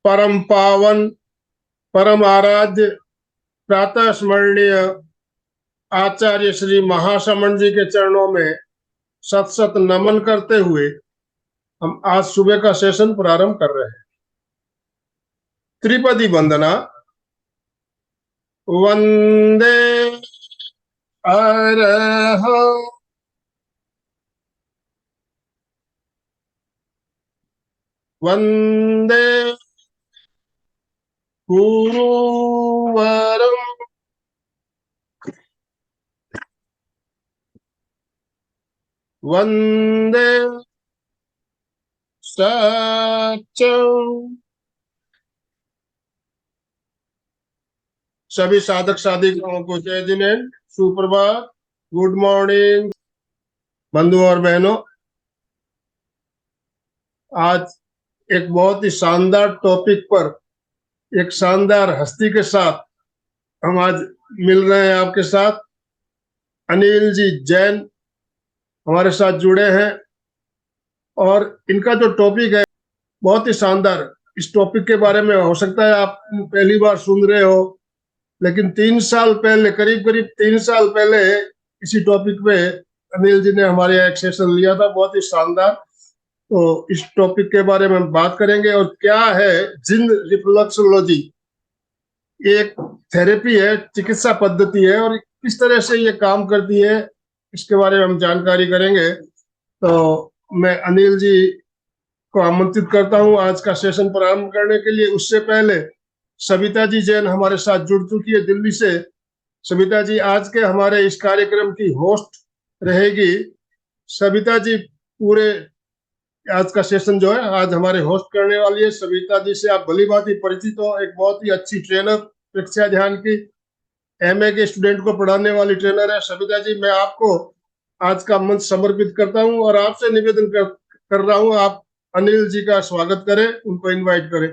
परम पावन, परम आराध्य, प्रातः स्मरणीय आचार्य श्री महासमण जी के चरणों में सत सत नमन करते हुए हम आज सुबह का सेशन प्रारंभ कर रहे हैं। त्रिपदी वंदना। वंदे अरहं वंदे गुरुवरं वंदे सच्चं। सभी साधक साधिकाओं को जय जिनेन्द्र, सुप्रभात, गुड मॉर्निंग बंधुओं और बहनों। आज एक बहुत ही शानदार टॉपिक पर एक शानदार हस्ती के साथ हम आज मिल रहे हैं आपके साथ। अनिल जी जैन हमारे साथ जुड़े हैं और इनका जो टॉपिक है बहुत ही शानदार। इस टॉपिक के बारे में हो सकता है आप पहली बार सुन रहे हो, लेकिन 3 साल पहले, करीब करीब 3 साल पहले इसी टॉपिक पे अनिल जी ने हमारे यहाँ एक सेशन लिया था, बहुत ही शानदार। तो इस टॉपिक के बारे में हम बात करेंगे। और क्या है जिंद रिफ्लेक्सोलॉजी? ये एक थेरेपी है, चिकित्सा पद्धति है, और किस तरह से ये काम करती है इसके बारे में हम जानकारी करेंगे। तो मैं अनिल जी को आमंत्रित करता हूं आज का सेशन प्रारंभ करने के लिए। उससे पहले सविता जी जैन हमारे साथ जुड़ चुकी है दिल्ली से। सविता जी आज के हमारे इस कार्यक्रम की होस्ट रहेगी। सविता जी पूरे आज का सेशन जो है आज हमारे होस्ट करने वाली है। सविता जी से आप भली भांति परिचित हो, एक बहुत ही अच्छी ट्रेनर, परीक्षा ध्यान की एमए के स्टूडेंट को पढ़ाने वाली ट्रेनर है। सविता जी, मैं आपको आज का मंच समर्पित करता हूं और आपसे निवेदन कर रहा हूं आप अनिल जी का स्वागत करें, उनको इनवाइट करें।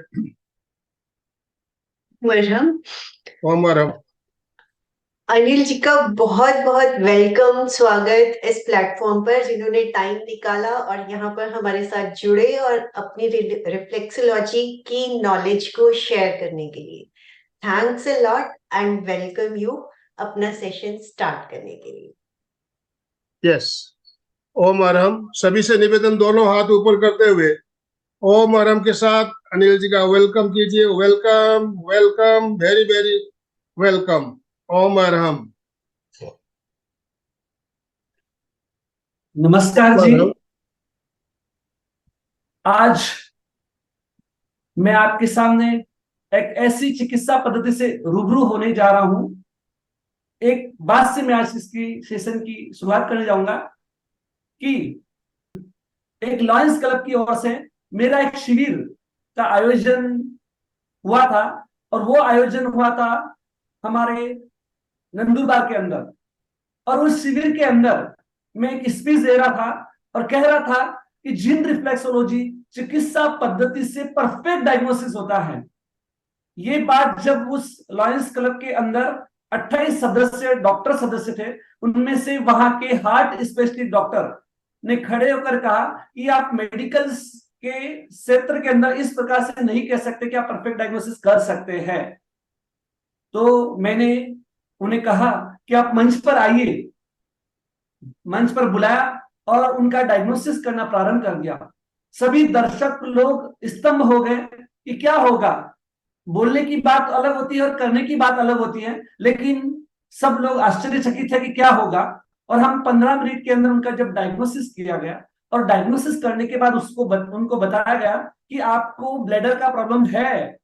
मरहम। अनिल जी का बहुत बहुत वेलकम, स्वागत इस प्लेटफॉर्म पर, जिन्होंने टाइम निकाला और यहाँ पर हमारे साथ जुड़े और अपनी रिफ्लेक्सोलॉजी की नॉलेज को शेयर करने के लिए। Thanks a lot and welcome you अपना सेशन स्टार्ट करने के लिए। यस। ओम अरहम। सभी से निवेदन, दोनों हाथ ऊपर करते हुए ओम अरहम के साथ अनिल जी का वेलकम कीजिए। Welcome welcome, very very welcome. Om Arham. नमस्कार जी। आज मैं आपके सामने एक ऐसी चिकित्सा पद्धति से रूबरू होने जा रहा हूं। एक बात से मैं आज इसकी सेशन की शुरुआत करने जाऊंगा कि एक लॉयंस क्लब की ओर से मेरा एक शिविर का आयोजन हुआ था, और वो आयोजन हुआ था हमारे नंदुरबार के अंदर। और उस शिविर के अंदर मैं एक स्पीच दे रहा था और कह रहा था कि जिन रिफ्लेक्सोलॉजी चिकित्सा पद्धति से परफेक्ट डायग्नोसिस होता है। ये बात जब उस लॉयंस क्लब के अंदर 28 सदस्य डॉक्टर सदस्य थे, उनमें से वहां के हार्ट स्पेशलिस्ट डॉक्टर ने खड़े होकर कहा कि आप मेडिकल के क्षेत्र के अंदर इस प्रकार से नहीं कह सकते कि आप परफेक्ट डायग्नोसिस कर सकते हैं। तो मैंने उन्हें कहा कि आप मंच पर आइए। मंच पर बुलाया और उनका डायग्नोसिस करना प्रारंभ कर दिया। सभी दर्शक लोग स्तंभ हो गए कि क्या होगा। बोलने की बात अलग होती है और करने की बात अलग होती है, लेकिन सब लोग आश्चर्यचकित है कि क्या होगा। और हम 15 मिनट के अंदर उनका जब डायग्नोसिस किया गया और डायग्नोसिस करने के बाद उनको बताया गया कि आपको ब्लैडर का प्रॉब्लम है,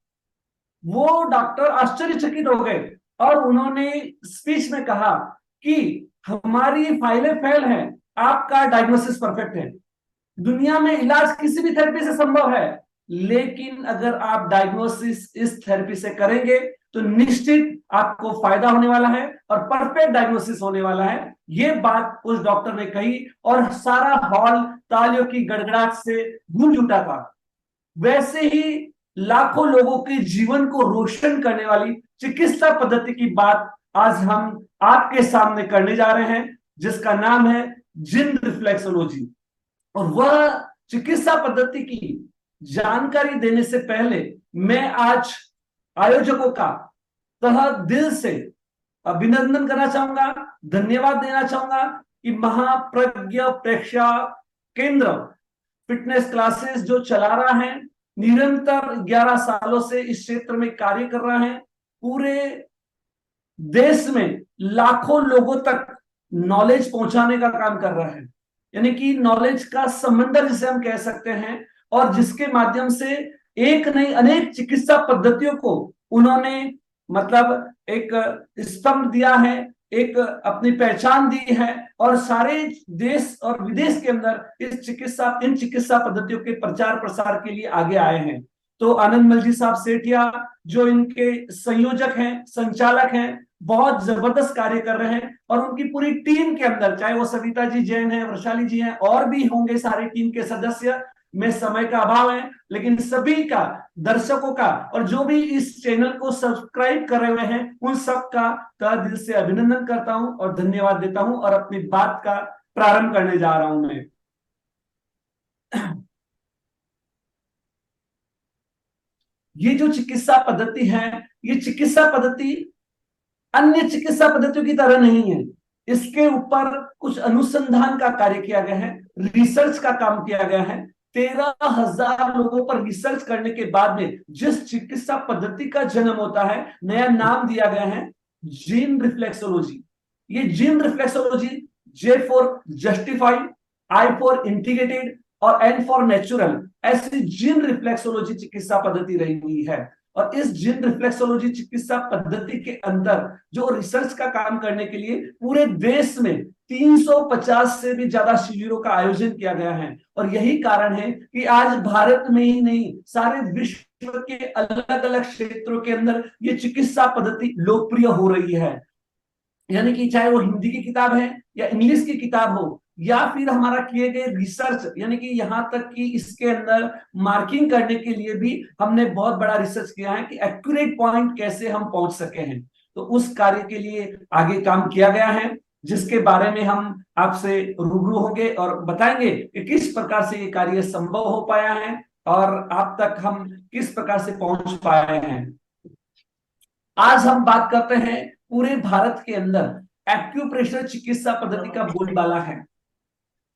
वो डॉक्टर आश्चर्यचकित हो गए और उन्होंने स्पीच में कहा कि हमारी फाइलें फेल हैं, आपका डायग्नोसिस परफेक्ट है। दुनिया में इलाज किसी भी थेरेपी से संभव है, लेकिन अगर आप डायग्नोसिस इस थेरेपी से करेंगे तो निश्चित आपको फायदा होने वाला है और परफेक्ट डायग्नोसिस होने वाला है। ये बात उस डॉक्टर ने कही और सारा हॉल तालियों की गड़गड़ाहट से गूंज उठा था। वैसे ही लाखों लोगों के जीवन को रोशन करने वाली चिकित्सा पद्धति की बात आज हम आपके सामने करने जा रहे हैं, जिसका नाम है जिंद रिफ्लेक्सोलॉजी। और वह चिकित्सा पद्धति की जानकारी देने से पहले मैं आज आयोजकों का तहे दिल से अभिनंदन करना चाहूंगा, धन्यवाद देना चाहूंगा कि महाप्रज्ञ प्रेक्षा केंद्र फिटनेस क्लासेस जो चला रहा है, निरंतर 11 सालों से इस क्षेत्र में कार्य कर रहा है, पूरे देश में लाखों लोगों तक नॉलेज पहुंचाने का काम कर रहा है, यानी कि नॉलेज का समंदर जिसे हम कह सकते हैं, और जिसके माध्यम से एक नहीं अनेक चिकित्सा पद्धतियों को उन्होंने मतलब एक स्तंभ दिया है, एक अपनी पहचान दी है, और सारे देश और विदेश के अंदर इन चिकित्सा पद्धतियों के प्रचार प्रसार के लिए आगे आए हैं। तो आनंद मल जी साहब सेठिया जो इनके संयोजक हैं, संचालक हैं, बहुत जबरदस्त कार्य कर रहे हैं, और उनकी पूरी टीम के अंदर, चाहे वो सविता जी जैन है, वैशाली जी हैं, और भी होंगे सारे टीम के सदस्य, में समय का अभाव है, लेकिन सभी का, दर्शकों का, और जो भी इस चैनल को सब्सक्राइब कर रहे हैं, उन सब का तहे दिल से अभिनंदन करता हूं और धन्यवाद देता हूं, और अपनी बात का प्रारंभ करने जा रहा हूं मैं। ये जो चिकित्सा पद्धति है, ये चिकित्सा पद्धति अन्य चिकित्सा पद्धतियों की तरह नहीं है। इसके ऊपर कुछ अनुसंधान का कार्य किया गया है, रिसर्च का काम किया गया है। 13,000 लोगों पर रिसर्च करने के बाद में जिस चिकित्सा पद्धति का जन्म होता है, नया नाम दिया गया है जीन रिफ्लेक्सोलॉजी। ये gene reflexology, J for justified, I for integrated और एन फॉर नेचुरल, ऐसी जीन रिफ्लेक्सोलॉजी चिकित्सा पद्धति रही हुई है। और इस जीन रिफ्लेक्सोलॉजी चिकित्सा पद्धति के अंदर जो रिसर्च का काम करने के लिए पूरे देश में 350 से भी ज्यादा शिविरों का आयोजन किया गया है। और यही कारण है कि आज भारत में ही नहीं, सारे विश्व के अलग अलग क्षेत्रों के अंदर ये चिकित्सा पद्धति लोकप्रिय हो रही है। यानी कि चाहे वो हिंदी की किताब है या इंग्लिश की किताब हो, या फिर हमारा किए गए रिसर्च, यानी कि यहां तक कि इसके अंदर मार्किंग करने के लिए भी हमने बहुत बड़ा रिसर्च किया है कि एक्यूरेट पॉइंट कैसे हम पहुंच सके हैं। तो उस कार्य के लिए आगे काम किया गया है, जिसके बारे में हम आपसे रूबरू होंगे और बताएंगे कि किस प्रकार से ये कार्य संभव हो पाया है और आप तक हम किस प्रकार से पहुंच पाए हैं। आज हम बात करते हैं पूरे भारत के अंदर एक्यूप्रेशर चिकित्सा पद्धति का बोलबाला है,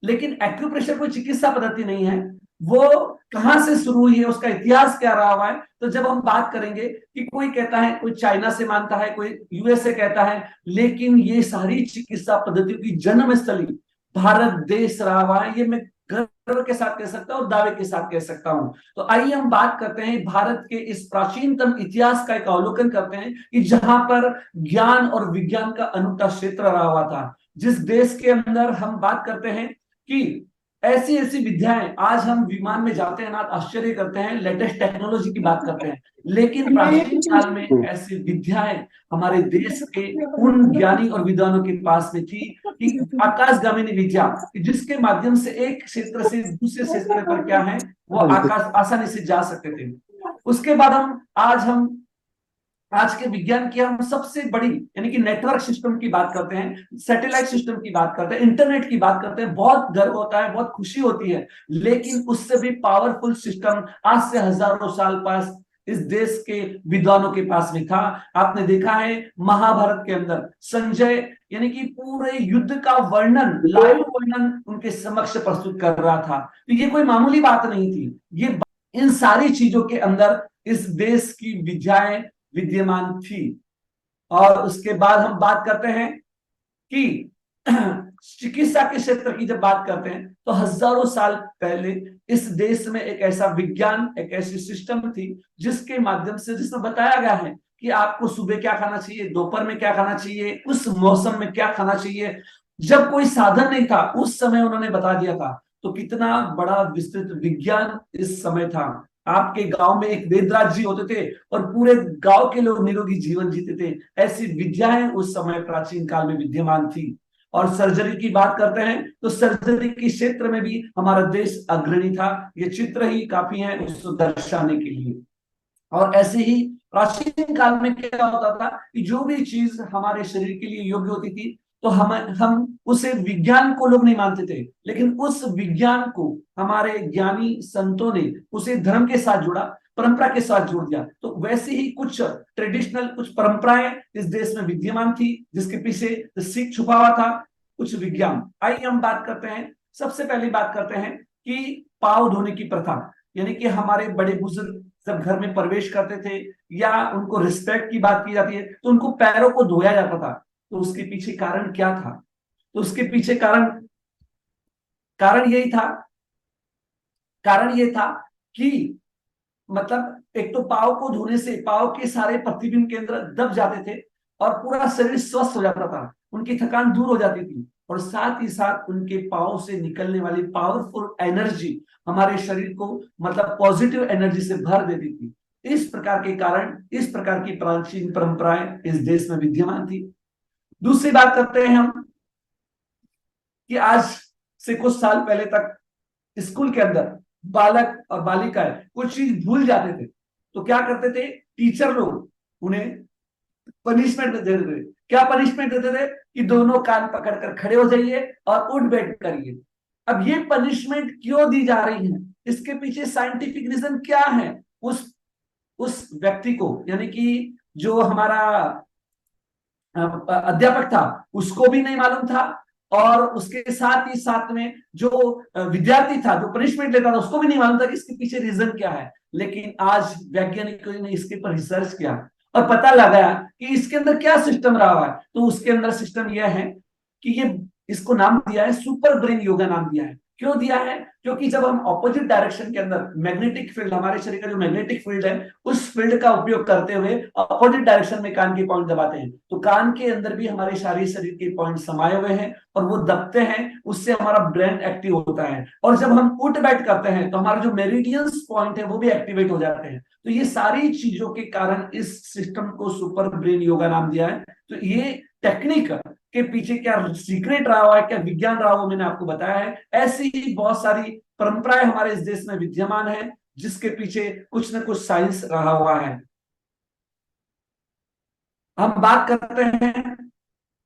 लेकिन एक्यूप्रेशर कोई चिकित्सा पद्धति नहीं है। वो कहां से शुरू हुई है, उसका इतिहास क्या रहा हुआ है। तो जब हम बात करेंगे कि कोई कहता है, कोई चाइना से मानता है, कोई यूएसए कहता है, लेकिन ये सारी चिकित्सा पद्धतियों की जन्म स्थली भारत देश रहा हुआ है। ये मैं गर्व के साथ कह सकता हूं और दावे के साथ कह सकता हूं। तो आइए हम बात करते हैं भारत के इस प्राचीनतम इतिहास का एक अवलोकन करते हैं कि जहां पर ज्ञान और विज्ञान का अनूठा क्षेत्र रहा हुआ था। जिस देश के अंदर हम बात करते हैं कि ऐसी ऐसी विद्याएं, आज हम विमान में जाते हैं ना, आश्चर्य करते हैं, लेटेस्ट टेक्नोलॉजी की बात करते हैं, लेकिन प्राचीन काल में ऐसी विद्याएं हमारे देश के उन ज्ञानी और विद्वानों के पास में थी कि आकाशगामिनी विद्या, जिसके माध्यम से एक क्षेत्र से दूसरे क्षेत्र पर क्या है वो आकाश आसानी से जा सकते थे। उसके बाद हम आज के विज्ञान की हम सबसे बड़ी यानी कि नेटवर्क सिस्टम की बात करते हैं, सैटेलाइट सिस्टम की बात करते हैं, इंटरनेट की बात करते हैं, बहुत गर्व होता है, बहुत खुशी होती है। लेकिन उससे भी पावरफुल सिस्टम आज से हजारों साल पास इस देश के विद्वानों के पास में था। आपने देखा है महाभारत के अंदर संजय यानी कि पूरे युद्ध का वर्णन, लाइव वर्णन उनके समक्ष प्रस्तुत कर रहा था। तो ये कोई मामूली बात नहीं थी। ये इन सारी चीजों के अंदर इस देश की विद्याएं विद्यमान थी। और उसके बाद हम बात करते हैं कि चिकित्सा के क्षेत्र की जब बात करते हैं तो हजारों साल पहले इस देश में एक ऐसा विज्ञान, एक ऐसी सिस्टम थी जिसके माध्यम से, जिसमें बताया गया है कि आपको सुबह क्या खाना चाहिए, दोपहर में क्या खाना चाहिए, उस मौसम में क्या खाना चाहिए। जब कोई साधन नहीं था उस समय उन्होंने बता दिया था। तो कितना बड़ा विस्तृत विज्ञान इस समय था। आपके गांव में एक वेदराज जी होते थे और पूरे गांव के लोग निरोगी जीवन जीते थे। ऐसी विद्याएं उस समय प्राचीन काल में विद्यमान थी। और सर्जरी की बात करते हैं तो सर्जरी के क्षेत्र में भी हमारा देश अग्रणी था। ये चित्र ही काफी है उसको दर्शाने के लिए। और ऐसे ही प्राचीन काल में क्या होता था कि जो भी चीज हमारे शरीर के लिए योग्य होती थी तो हम उसे विज्ञान को लोग नहीं मानते थे, लेकिन उस विज्ञान को हमारे ज्ञानी संतों ने उसे धर्म के साथ जोड़ा, परंपरा के साथ जोड़ दिया। तो वैसे ही कुछ ट्रेडिशनल कुछ परंपराएं इस देश में विद्यमान थी, जिसके पीछे सीख छुपा हुआ था, कुछ विज्ञान। आइए हम बात करते हैं, सबसे पहली बात करते हैं कि पांव धोने की प्रथा, यानी कि हमारे बड़े बुजुर्ग जब घर में प्रवेश करते थे या उनको रिस्पेक्ट की बात की जाती है तो उनको पैरों को धोया जाता था। तो उसके पीछे कारण क्या था? तो उसके पीछे कारण कारण यही था कारण ये था कि मतलब एक तो पाव को धोने से पाव के सारे प्रतिबिंब केंद्र दब जाते थे और पूरा शरीर स्वस्थ हो जाता था, उनकी थकान दूर हो जाती थी, और साथ ही साथ उनके पाव से निकलने वाली पावरफुल एनर्जी हमारे शरीर को मतलब पॉजिटिव एनर्जी से भर देती थी। इस प्रकार के कारण इस प्रकार की प्राचीन परंपराएं इस देश में विद्यमान थी। दूसरी बात करते हैं हम कि आज से कुछ साल पहले तक स्कूल के अंदर बालक और बालिकाएं कुछ चीज भूल जाते थे, तो क्या करते थे टीचर लोग, उन्हें पनिशमेंट देते थे। क्या पनिशमेंट देते थे? कि दोनों कान पकड़कर खड़े हो जाइए और उठ बैठ करिए। अब ये पनिशमेंट क्यों दी जा रही है, इसके पीछे साइंटिफिक रीजन क्या है? उस व्यक्ति को, यानी कि जो हमारा अध्यापक था, उसको भी नहीं मालूम था, और उसके साथ ही साथ में जो विद्यार्थी था जो पनिशमेंट लेता था उसको भी नहीं मालूम था कि इसके पीछे रीजन क्या है। लेकिन आज वैज्ञानिकों ने इसके ऊपर रिसर्च किया और पता लगाया कि इसके अंदर क्या सिस्टम रहा है। तो उसके अंदर सिस्टम यह है कि ये इसको नाम दिया है सुपर ब्रेन योगा नाम दिया है। क्यों दिया है? क्योंकि जब हम ऑपोजिट डायरेक्शन के अंदर मैग्नेटिक फील्ड, हमारे शरीर का जो मैग्नेटिक फील्ड है, उस फील्ड का उपयोग करते हुए ऑपोजिट डायरेक्शन में कान के पॉइंट दबाते हैं, तो कान के अंदर भी हमारे सारे शरीर के पॉइंट समाये हुए हैं और वो दबते हैं, उससे हमारा ब्रेन एक्टिव होता है। और जब हम उठ बैठ करते हैं तो हमारे जो मेरिडियंस पॉइंट है वो भी एक्टिवेट हो जाते हैं। तो ये सारी चीजों के कारण इस सिस्टम को सुपर ब्रेन योगा नाम दिया है। तो ये टेक्निक के पीछे क्या सीक्रेट रहा हुआ है, क्या विज्ञान रहा हुआ, मैंने आपको बताया है। ऐसी ही बहुत सारी परंपराएं हमारे इस देश में विद्यमान है जिसके पीछे कुछ न कुछ साइंस रहा हुआ है। हम बात करते हैं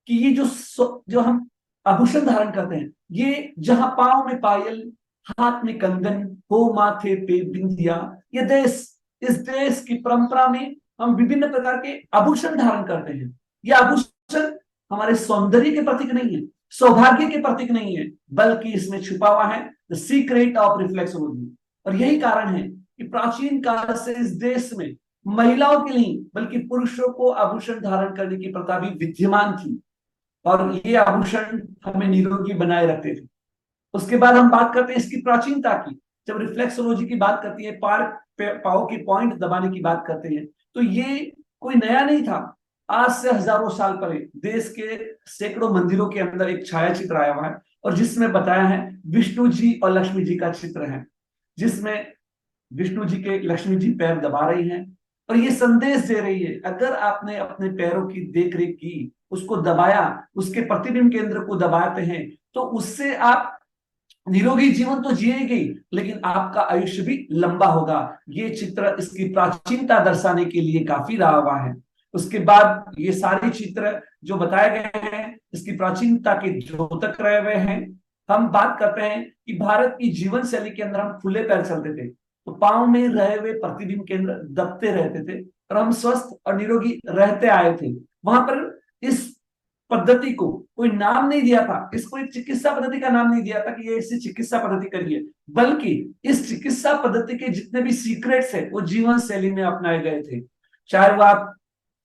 कि ये जो हम आभूषण धारण करते हैं, ये जहां पांव में पायल, हाथ में कंगन, हो माथे पे बिंदिया, ये देश इस देश की परंपरा में हम विभिन्न प्रकार के आभूषण धारण करते हैं। ये आभूषण हमारे सौंदर्य के प्रतीक नहीं है, सौभाग्य के प्रतीक नहीं है, बल्कि इसमें छुपा हुआ है द सीक्रेट ऑफ रिफ्लेक्सोलॉजी। और यही कारण है कि प्राचीन काल से इस देश में महिलाओं के लिए बल्कि पुरुषों को आभूषण धारण करने की प्रथा भी विद्यमान थी, और ये आभूषण हमें निरोगी बनाए रखते थे। उसके बाद हम बात करते हैं इसकी प्राचीनता की। जब रिफ्लेक्सोलॉजी की बात करती है, पाव की पॉइंट दबाने की बात करते हैं, तो ये कोई नया नहीं था। आज से हजारों साल पहले देश के सैकड़ों मंदिरों के अंदर एक छाया चित्र आया हुआ है, और जिसमें बताया है विष्णु जी और लक्ष्मी जी का चित्र है, जिसमें विष्णु जी के लक्ष्मी जी पैर दबा रही हैं और ये संदेश दे रही है, अगर आपने अपने पैरों की देखरेख की, उसको दबाया, उसके प्रतिबिंब केंद्र को दबाते हैं, तो उससे आप निरोगी जीवन तो जिएंगे, लेकिन आपका आयुष्य भी लंबा होगा। ये चित्र इसकी प्राचीनता दर्शाने के लिए काफी रहा हुआ है। उसके बाद ये सारे चित्र जो बताए गए हैं इसकी प्राचीनता के द्योतक रहे हुए हैं। हम बात करते हैं कि भारत की जीवन शैली के अंदर हम खुले पैर चलते थे, तो पांव में रहे हुए प्रतिबिंब केंद्र दबते रहते थे और हम स्वस्थ और निरोगी रहते आए थे। वहां पर इस पद्धति को कोई नाम नहीं दिया था, इसको एक चिकित्सा पद्धति का नाम नहीं दिया था कि ये ऐसी चिकित्सा पद्धति करिए, बल्कि इस चिकित्सा पद्धति के जितने भी सीक्रेट्स है वो जीवन शैली में अपनाए गए थे। चाहे वो आप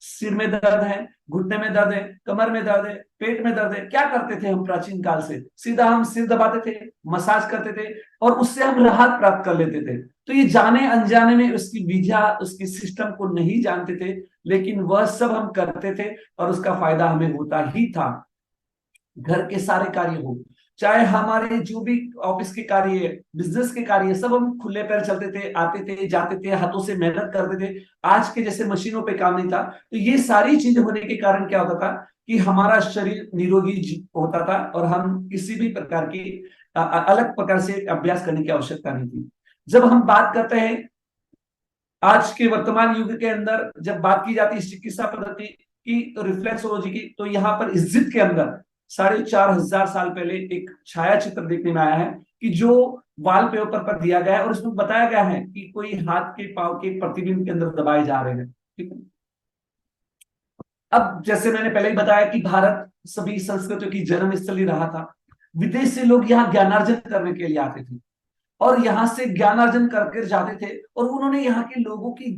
सिर में दर्द है, घुटने में दर्द है, कमर में दर्द है, पेट में दर्द है, क्या करते थे हम प्राचीन काल से? सीधा हम सिर दबाते थे, मसाज करते थे और उससे हम राहत प्राप्त कर लेते थे। तो ये जाने अनजाने में उसकी विधा, उसकी सिस्टम को नहीं जानते थे, लेकिन वह सब हम करते थे और उसका फायदा हमें होता ही था। घर के सारे कार्य हो, चाहे हमारे जो भी ऑफिस के कार्य, बिजनेस के कार्य, सब हम खुले पैर चलते थे, आते थे, जाते थे, हाथों से मेहनत करते थे। आज के जैसे मशीनों पे काम नहीं था। तो ये सारी चीजें होने के कारण क्या होता था कि हमारा शरीर निरोगी होता था और हम किसी भी प्रकार की अलग प्रकार से अभ्यास करने की आवश्यकता नहीं थी। जब हम बात करते हैं आज के वर्तमान युग के अंदर, जब बात की जाती है चिकित्सा पद्धति की, तो रिफ्लेक्सोलॉजी की, तो यहाँ पर इस जिद के अंदर 4,500 साल पहले एक छाया चित्र देखने में आया है कि जो वॉलपेपर पर दिया गया है और इसमें बताया गया है कि कोई हाथ के पांव के प्रतिबिंब के अंदर दबाए जा रहे हैं। ठीक है। अब जैसे मैंने पहले ही बताया कि भारत सभी संस्कृतियों की जन्म स्थली रहा था। विदेश से लोग यहाँ ज्ञानार्जन करने के लिए आते थे और यहाँ से ज्ञानार्जन करके जाते थे और उन्होंने यहाँ के लोगों की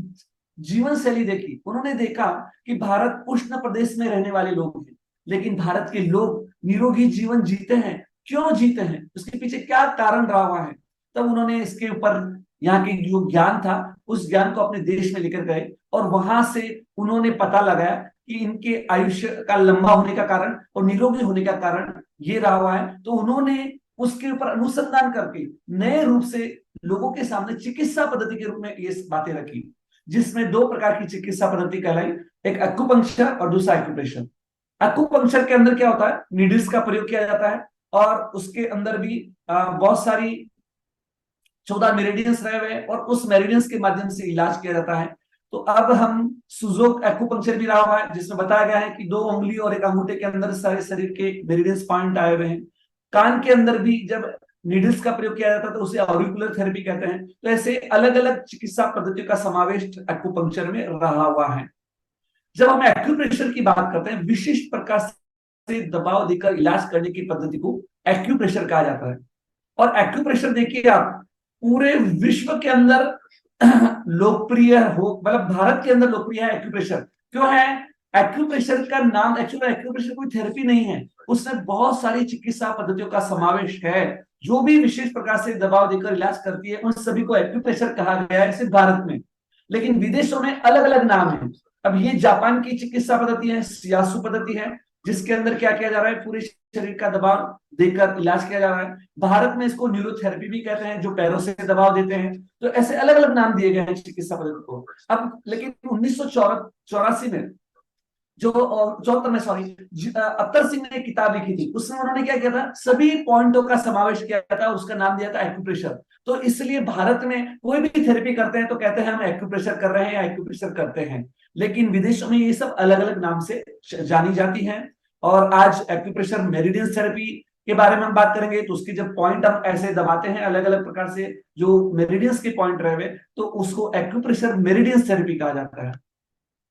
जीवन शैली देखी। उन्होंने देखा कि भारत उष्ण प्रदेश में रहने वाले लोग हैं, लेकिन भारत के लोग निरोगी जीवन जीते हैं। क्यों जीते हैं, उसके पीछे क्या कारण रहा हुआ है। तब उन्होंने इसके ऊपर यहाँ के जो ज्ञान था उस ज्ञान को अपने देश में लेकर गए और वहां से उन्होंने पता लगाया कि इनके आयुष्य का लंबा होने का कारण और निरोगी होने का कारण ये रहा हुआ है। तो उन्होंने उसके ऊपर अनुसंधान करके नए रूप से लोगों के सामने चिकित्सा पद्धति के रूप में ये बातें रखी, जिसमें 2 प्रकार की चिकित्सा पद्धति कहलाई, एक एक्यूपंक्चर और दूसरा एक्यूप्रेशर। एक्यूपंक्चर के अंदर क्या होता है, नीडल्स का प्रयोग किया जाता है और उसके अंदर भी बहुत सारी 14 मेरिडियंस रहे हुए और उस मेरिडियंस के माध्यम से इलाज किया जाता है। तो अब हम सुजोक एक्यूपंक्चर भी रहा हुआ है, जिसमें बताया गया है कि 2 उंगली और 1 अंगूठे के अंदर सारे शरीर के मेरिडियंस पॉइंट आए हुए हैं। कान के अंदर भी जब नीडल्स का प्रयोग किया जाता है तो उसे ऑरिकुलर थेरेपी कहते हैं। तो ऐसे अलग अलग चिकित्सा पद्धतियों का समावेश एक्यूपंक्चर में रहा हुआ है। जब हम एक्यूप्रेशर की बात करते हैं, विशिष्ट प्रकार से दबाव देकर इलाज करने की पद्धति को एक्यूप्रेशर कहा जाता है। और एक्यूप्रेशर देखिए आप, पूरे विश्व के अंदर लोकप्रिय हो, मतलब भारत के अंदर लोकप्रिय है एक्यूप्रेशर। क्यों है? एक्यूप्रेशर का नाम, एक्चुअली एक्यूप्रेशर कोई थेरेपी नहीं है, उसमें बहुत सारी चिकित्सा पद्धतियों का समावेश है। जो भी विशेष प्रकार से दबाव देकर इलाज करती है उन सभी को एक्यूप्रेशर कहा गया है, सिर्फ भारत में। लेकिन विदेशों में अलग अलग नाम है। अब ये जापान की चिकित्सा पद्धति है, शियासु पद्धति है, जिसके अंदर क्या किया जा रहा है, पूरे शरीर का दबाव देकर इलाज किया जा रहा है। भारत में इसको न्यूरोथेरेपी भी कहते हैं, जो पैरों से दबाव देते हैं। तो ऐसे अलग अलग नाम दिए गए हैं चिकित्सा पद्धति को। अब लेकिन 1984 में जो 74 में, सॉरी, अत्तर सिंह ने एक किताब लिखी थी, उसमें उन्होंने क्या किया था, सभी पॉइंटों का समावेश किया था और उसका नाम दिया था एक्यूप्रेशर। तो इसलिए भारत में कोई भी थेरेपी करते हैं तो कहते हैं हम एक्यूप्रेशर कर रहे हैं या एक्यूप्रेशर करते हैं, लेकिन विदेशों में ये सब अलग अलग नाम से जानी जाती हैं। और आज एक्यूप्रेशर मेरिडियन थेरेपी के बारे में हम बात करेंगे, तो उसके जब पॉइंट हम ऐसे दबाते हैं अलग अलग प्रकार से, जो मेरिडियंस के पॉइंट रहे हुए, तो उसको एक्यूप्रेशर मेरिडियन थेरेपी कहा जाता है।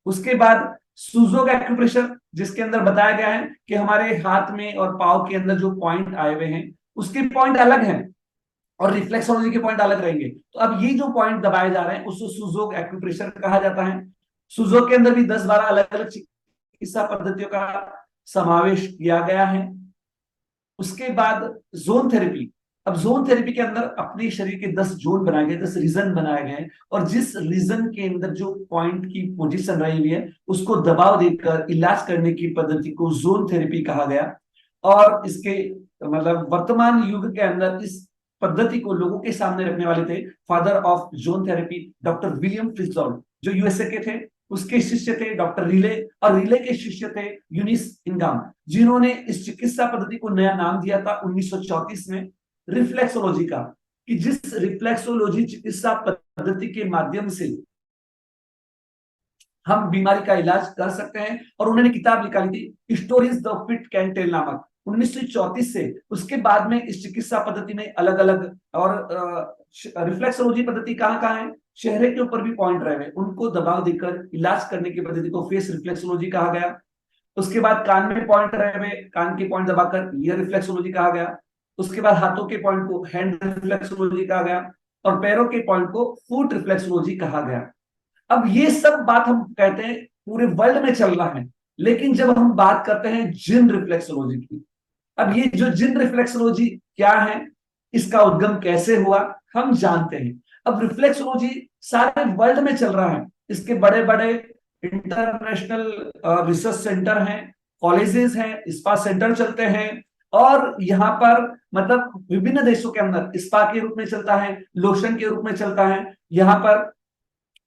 उसके बाद सुजोक एक्यूप्रेशर, जिसके अंदर बताया गया है कि हमारे हाथ में और पाव के अंदर जो पॉइंट आए हुए हैं उसके पॉइंट अलग हैं और रिफ्लेक्सोलॉजी के पॉइंट अलग रहेंगे। तो अब ये जो पॉइंट दबाए जा रहे हैं उसको सुजोक एक्यूप्रेशर कहा जाता है। सुजोक के अंदर भी 10-12 अलग अलग चिकित्सा पद्धतियों का समावेश किया गया है। उसके बाद जोन थेरेपी। अब जोन थेरेपी के अंदर अपने शरीर के 10 जोन बनाए गए, 10 रीजन बनाए गए, और जिस रीजन के अंदर जो पॉइंट की पोजीशन रही हुई है उसको दबाव देकर इलाज करने की पद्धति को जोन थेरेपी कहा गया। और इसके मतलब वर्तमान युग के अंदर इस पद्धति को लोगों के सामने रखने वाले थे father of zone therapy doctor William Fitzgerald, जो यूएसए के थे। उसके शिष्य थे डॉक्टर रिले, और रिले के शिष्य थे यूनिस इंगाम, जिन्होंने इस चिकित्सा पद्धति को नया नाम दिया था 1934 में रिफ्लेक्सोलॉजी का, कि जिस रिफ्लेक्सोलॉजी चिकित्सा पद्धति के माध्यम से हम बीमारी का इलाज कर सकते हैं। और उन्होंने किताब निकाली थी stories the feet can tell नामक, 1934 से। उसके बाद में इस चिकित्सा पद्धति में अलग अलग, और रिफ्लेक्सोलॉजी पद्धति कहाँ कहाँ है, चेहरे के ऊपर भी पॉइंट रहे हुए उनको दबाव देकर इलाज करने की पद्धति को फेस रिफ्लेक्सोलॉजी कहा गया। उसके बाद कान में पॉइंट रहे हुए, कान के पॉइंट दबाकर ईयर रिफ्लेक्सोलॉजी कहा गया। उसके बाद हाथों के पॉइंट को हैंड रिफ्लेक्सोलॉजी कहा गया, और पैरों के पॉइंट को फुट रिफ्लेक्सोलॉजी कहा गया। अब ये सब बात हम कहते हैं पूरे वर्ल्ड में चल रहा है, लेकिन जब हम बात करते हैं जिन रिफ्लेक्सोलॉजी की, अब ये जो जिन रिफ्लेक्सोलॉजी क्या है, इसका उद्गम कैसे हुआ, हम जानते हैं। अब रिफ्लेक्सोलॉजी सारे वर्ल्ड में चल रहा है, इसके बड़े बड़े इंटरनेशनल रिसर्च सेंटर हैं, कॉलेजेस हैं, स्पा सेंटर चलते हैं, और यहाँ पर मतलब विभिन्न देशों के अंदर स्पा के रूप में चलता है, लोशन के रूप में चलता है। यहाँ पर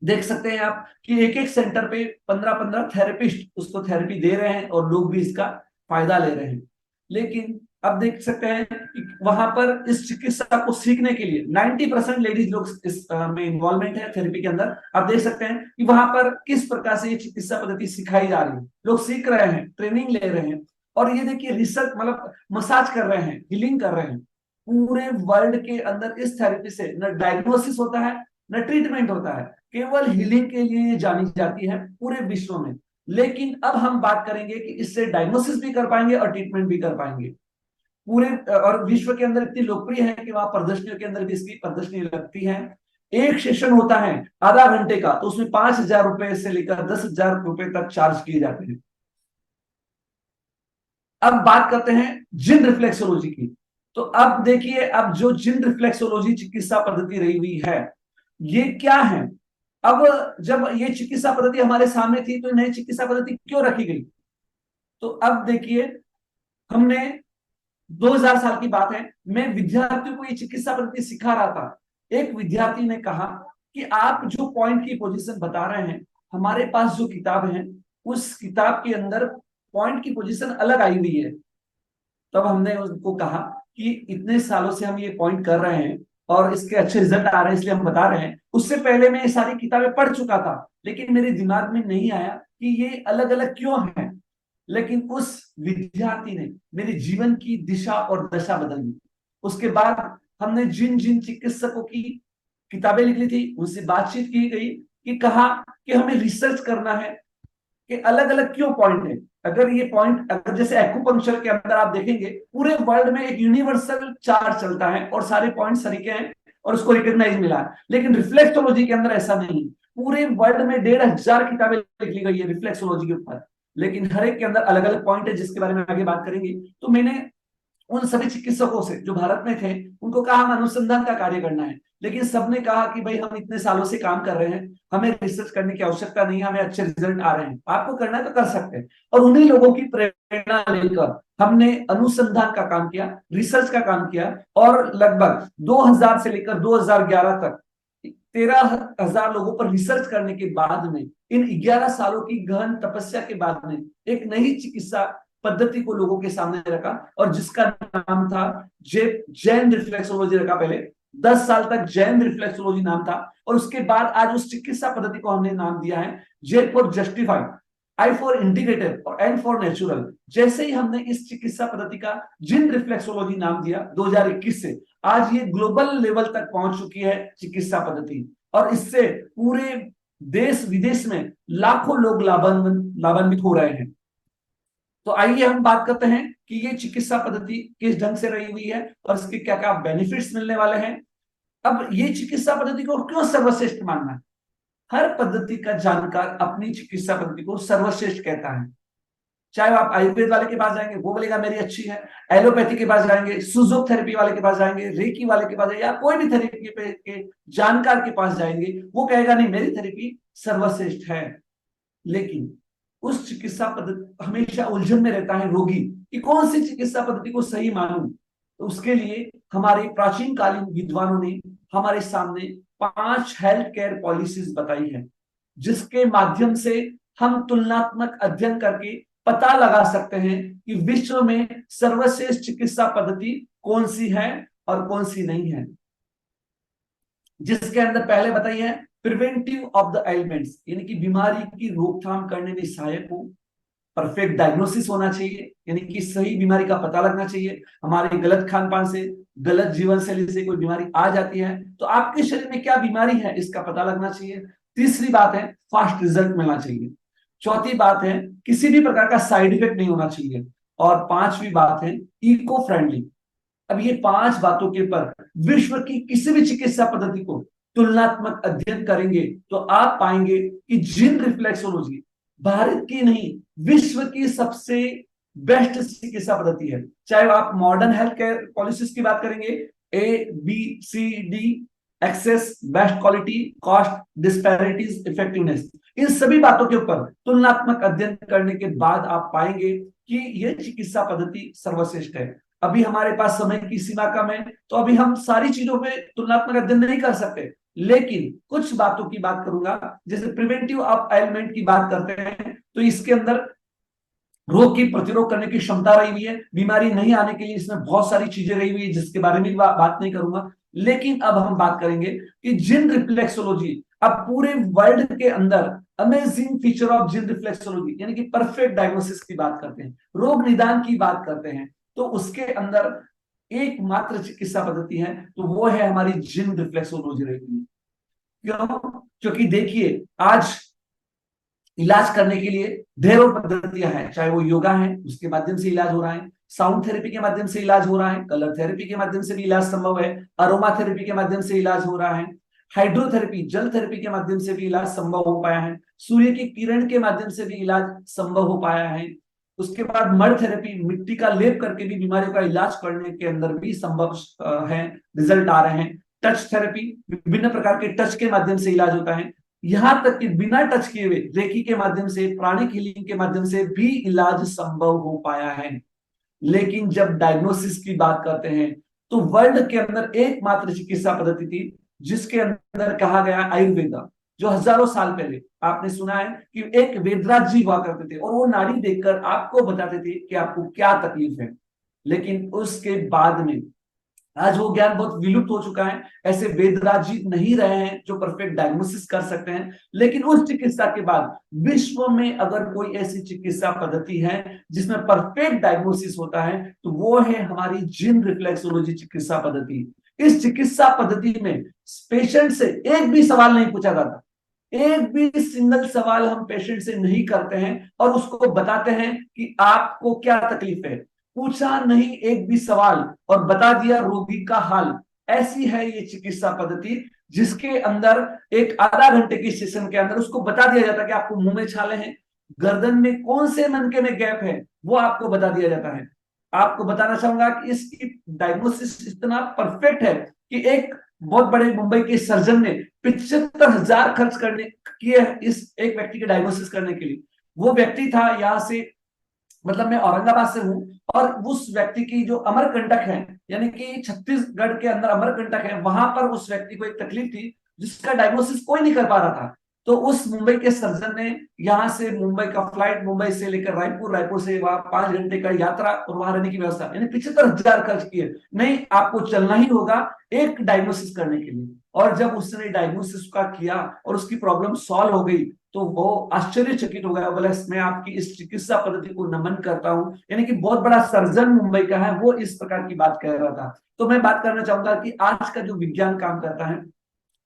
देख सकते हैं आप कि एक एक सेंटर पे 15-15 थेरेपिस्ट उसको थेरेपी दे रहे हैं और लोग भी इसका फायदा ले रहे हैं। लेकिन अब देख सकते हैं कि वहां पर इस चिकित्सा को सीखने के लिए 90% लेडीज लोग इस में इन्वॉल्वमेंट है थेरेपी के अंदर। आप देख सकते हैं कि वहां पर किस प्रकार से ये चिकित्सा पद्धति सिखाई जा रही है, लोग सीख रहे हैं, ट्रेनिंग ले रहे हैं। और ये देखिए रिसर्च मतलब मसाज कर रहे हैं, हीलिंग कर रहे हैं। पूरे वर्ल्ड के अंदर इस थेरेपी से न डायग्नोसिस होता है न ट्रीटमेंट होता है, केवल हीलिंग के लिए ये जानी जाती है पूरे विश्व में। लेकिन अब हम बात करेंगे कि इससे डायग्नोसिस भी कर पाएंगे और ट्रीटमेंट भी कर पाएंगे पूरे। और विश्व के अंदर इतनी लोकप्रिय है कि वहां प्रदर्शनियों के अंदर भी इसकी प्रदर्शनी लगती है। एक सेशन होता है आधा घंटे का, तो उसमें 5,000 रुपए से लेकर 10,000 रुपए तक चार्ज किए जाते हैं। अब बात करते हैं जिन रिफ्लेक्सोलॉजी की। तो अब देखिए, अब जो जिन रिफ्लेक्सोलॉजी चिकित्सा पद्धति रही हुई है, ये क्या है? अब जब ये चिकित्सा पद्धति हमारे सामने थी तो नई चिकित्सा पद्धति क्यों रखी गई? तो अब देखिए, हमने 2000 साल की बात है, मैं विद्यार्थियों को ये चिकित्सा पद्धति सिखा रहा था। एक विद्यार्थी ने कहा कि आप जो पॉइंट की पोजीशन बता रहे हैं, हमारे पास जो किताब है उस किताब के अंदर पॉइंट की पोजीशन अलग आई हुई है। तब हमने उसको कहा कि इतने सालों से हम ये पॉइंट कर रहे हैं और इसके अच्छे रिजल्ट आ रहे हैं, इसलिए हम बता रहे हैं। उससे पहले मैं ये सारी किताबें पढ़ चुका था, लेकिन मेरे दिमाग में नहीं आया कि ये अलग अलग क्यों है। लेकिन उस विद्यार्थी ने मेरे जीवन की दिशा और दशा बदल दी। उसके बाद हमने जिन जिन चिकित्सकों की किताबें लिखी थी उनसे बातचीत की गई कि कहा कि हमें रिसर्च करना है कि अलग अलग क्यों पॉइंट है। अगर ये पॉइंट, अगर जैसे एक्यूपंक्चर के अंदर आप देखेंगे पूरे वर्ल्ड में एक यूनिवर्सल चार्ट चलता है और सारे पॉइंट सरीके हैं और उसको रिकॉग्नाइज मिला है, लेकिन रिफ्लेक्सोलॉजी के अंदर ऐसा नहीं। पूरे वर्ल्ड में 1,500 किताबें लिखी गई है रिफ्लेक्सोलॉजी के ऊपर, लेकिन हर एक के अंदर अलग अलग पॉइंट है जिसके बारे में आगे बात करेंगे। तो मैंने उन सभी चिकित्सकों से जो भारत में थे उनको कहा हम अनुसंधान का कार्य करना है, लेकिन सबने कहा कि भाई हम इतने सालों से काम कर रहे हैं, हमें रिसर्च करने की आवश्यकता नहीं है, हमें अच्छे रिजल्ट आ रहे हैं, आपको करना है तो कर सकते हैं। और उन्हीं लोगों की प्रेरणा लेकर हमने अनुसंधान का काम किया, रिसर्च का काम किया, और लगभग 2000 से लेकर 2011 तक 13,000 लोगों पर रिसर्च करने के बाद में, इन 11 सालों की गहन तपस्या के बाद में एक नई चिकित्सा पद्धति को लोगों के सामने रखा, और जिसका नाम था जैन रिफ्लेक्सोलॉजी रखा। पहले 10 साल तक जैन रिफ्लेक्सोलॉजी नाम था, और उसके बाद आज उस चिकित्सा पद्धति को हमने नाम दिया है J for justified, I for integrated और एन फॉर नेचुरल। जैसे ही हमने इस चिकित्सा पद्धति का जिन रिफ्लेक्सोलॉजी नाम दिया 2021 से, आज ये ग्लोबल लेवल तक पहुंच चुकी है चिकित्सा पद्धति, और इससे पूरे देश विदेश में लाखों लोग लाभान्वित हो रहे हैं। तो आइए हम बात करते हैं कि ये चिकित्सा पद्धति किस ढंग से रही हुई है और इसके क्या क्या बेनिफिट्स मिलने वाले हैं। अब ये चिकित्सा पद्धति को क्यों सर्वश्रेष्ठ मानना है? हर पद्धति का जानकार अपनी चिकित्सा पद्धति को सर्वश्रेष्ठ कहता है। चाहे आप आयुर्वेद वाले के पास जाएंगे वो बोलेगा मेरी अच्छी है, एलोपैथी के पास जाएंगे, सुजोक थेरेपी वाले के पास जाएंगे, रेकी वाले के पास जाएंगे, या कोई भी थेरेपी के जानकार के पास जाएंगे, वो कहेगा नहीं मेरी थेरेपी सर्वश्रेष्ठ है। लेकिन उस चिकित्सा पद्धति हमेशा उलझन में रहता है रोगी कि कौन सी चिकित्सा पद्धति को सही मानूं। तो उसके लिए हमारे प्राचीन कालीन विद्वानों ने हमारे सामने 5 हेल्थ केयर पॉलिसीज बताई है, जिसके माध्यम से हम तुलनात्मक अध्ययन करके पता लगा सकते हैं कि विश्व में सर्वश्रेष्ठ चिकित्सा पद्धति कौन सी है और कौन सी नहीं है। जिसके अंदर पहले बताई है प्रिवेंटिव ऑफ द एलिमेंट्स, यानी कि बीमारी की रोकथाम करने में सहायक हो। परफेक्ट डायग्नोसिस होना चाहिए, यानी कि सही बीमारी का पता लगना चाहिए। हमारे गलत खान पान से, गलत जीवन शैली से कोई बीमारी आ जाती है तो आपके शरीर में क्या बीमारी है इसका पता लगना चाहिए। तीसरी बात है फास्ट रिजल्ट मिलना चाहिए। चौथी बात है किसी भी प्रकार का साइड इफेक्ट नहीं होना चाहिए। और पांचवी बात है इको फ्रेंडली। अब ये 5 बातों के ऊपर विश्व की किसी भी चिकित्सा पद्धति को तुलनात्मक अध्ययन करेंगे तो आप पाएंगे कि जिन रिफ्लेक्सोलॉजी भारत की नहीं विश्व की सबसे बेस्ट चिकित्सा पद्धति है। चाहे आप मॉडर्न हेल्थ केयर पॉलिसीज की बात करेंगे, ABCD, access, best quality, cost, disparities, effectiveness, इन सभी बातों के ऊपर तुलनात्मक अध्ययन करने के बाद आप पाएंगे कि यह चिकित्सा पद्धति सर्वश्रेष्ठ है। अभी हमारे पास समय की सीमा कम है तो अभी हम सारी चीजों पे तुलनात्मक अध्ययन नहीं कर सकते, लेकिन कुछ बातों की बात करूंगा। जैसे प्रिवेंटिव ऑफ एलिमेंट की बात करते हैं तो इसके अंदर रोग की प्रतिरोध करने की क्षमता रही हुई है। बीमारी नहीं आने के लिए इसमें बहुत सारी चीजें रही हुई है जिसके बारे में बात नहीं करूंगा। लेकिन अब हम बात करेंगे कि जिन रिफ्लेक्सोलॉजी अब पूरे वर्ल्ड के अंदर amazing feature of gene reflexology यानी कि परफेक्ट डायग्नोसिस की बात करते हैं, रोग निदान की बात करते हैं, तो उसके अंदर एकमात्र चिकित्सा पद्धति है तो वो है हमारी जीन रिफ्लेक्सोलॉजी रहेगी। क्यों? क्योंकि देखिए आज इलाज करने के लिए ढेरों पद्धतियां हैं, चाहे वो योगा है उसके माध्यम से इलाज हो रहा है, साउंड थेरेपी के माध्यम से इलाज हो रहा है, कलर थेरेपी के माध्यम से भी इलाज संभव है, अरोमा थेरेपी के माध्यम से इलाज हो रहा है, हाइड्रोथेरेपी जल थेरेपी के माध्यम से भी इलाज संभव हो पाया है, सूर्य की किरण के माध्यम से भी इलाज संभव हो पाया है। उसके बाद मड थेरेपी मिट्टी का लेप करके भी बीमारियों का इलाज करने के अंदर भी संभव है, रिजल्ट आ रहे हैं। टच थेरेपी विभिन्न प्रकार के टच के माध्यम से इलाज होता है, यहां तक कि बिना टच किए हुए रेकी के माध्यम से, प्राणिक हीलिंग के माध्यम से भी इलाज संभव हो पाया है। लेकिन जब डायग्नोसिस की बात करते हैं तो वर्ल्ड के अंदर एकमात्र चिकित्सा पद्धति थी जिसके अंदर कहा गया आयुर्वेदा, जो हजारों साल पहले आपने सुना है कि एक वेदराज जी हुआ करते थे और वो नाड़ी देखकर आपको बताते थे कि आपको क्या तकलीफ है। लेकिन उसके बाद में आज वो ज्ञान बहुत विलुप्त हो चुका है, ऐसे वेदराज जी नहीं रहे हैं जो परफेक्ट डायग्नोसिस कर सकते हैं। लेकिन उस चिकित्सा के बाद विश्व में अगर कोई ऐसी चिकित्सा पद्धति है जिसमें परफेक्ट डायग्नोसिस होता है तो वो है हमारी जीन रिफ्लेक्सोलॉजी चिकित्सा पद्धति। इस चिकित्सा पद्धति में पेशेंट से एक भी सवाल नहीं पूछा जाता, एक भी सिंगल सवाल हम पेशेंट से नहीं करते हैं और उसको बताते हैं कि आपको क्या तकलीफ है, पूछा नहीं एक भी सवाल और बता दिया रोगी का हाल। ऐसी है ये चिकित्सा पद्धति जिसके अंदर एक आधा घंटे की सेशन के अंदर उसको बता दिया जाता है कि आपको मुंह में छाले हैं, गर्दन में कौन से मनके में गैप है वो आपको बता दिया जाता है। आपको बताना चाहूंगा कि इसकी डायग्नोसिस इतना परफेक्ट है कि एक बहुत बड़े मुंबई के सर्जन ने 75,000 खर्च करने किए इस एक व्यक्ति के डायग्नोसिस करने के लिए। वो व्यक्ति था यहाँ से, मतलब मैं औरंगाबाद से हूं, और उस व्यक्ति की जो अमरकंटक है यानी कि छत्तीसगढ़ के अंदर अमरकंटक है, वहां पर उस व्यक्ति को एक तकलीफ थी जिसका डायग्नोसिस कोई नहीं कर पा रहा था। तो उस मुंबई के सर्जन ने यहाँ से मुंबई का फ्लाइट, मुंबई से लेकर रायपुर, रायपुर से वहां 5 घंटे का यात्रा और वहां रहने की व्यवस्था, यानी 75,000 खर्च किए। नहीं, आपको चलना ही होगा एक डायग्नोसिस करने के लिए। और जब उसने डायग्नोसिस का किया और उसकी प्रॉब्लम सॉल्व हो गई तो वो आश्चर्यचकित हो गया, बोला मैं आपकी इस चिकित्सा पद्धति को नमन करता हूं। यानी कि बहुत बड़ा सर्जन मुंबई का है, वो इस प्रकार की बात कह रहा था। तो मैं बात करना चाहूंगा कि आज का जो विज्ञान काम करता है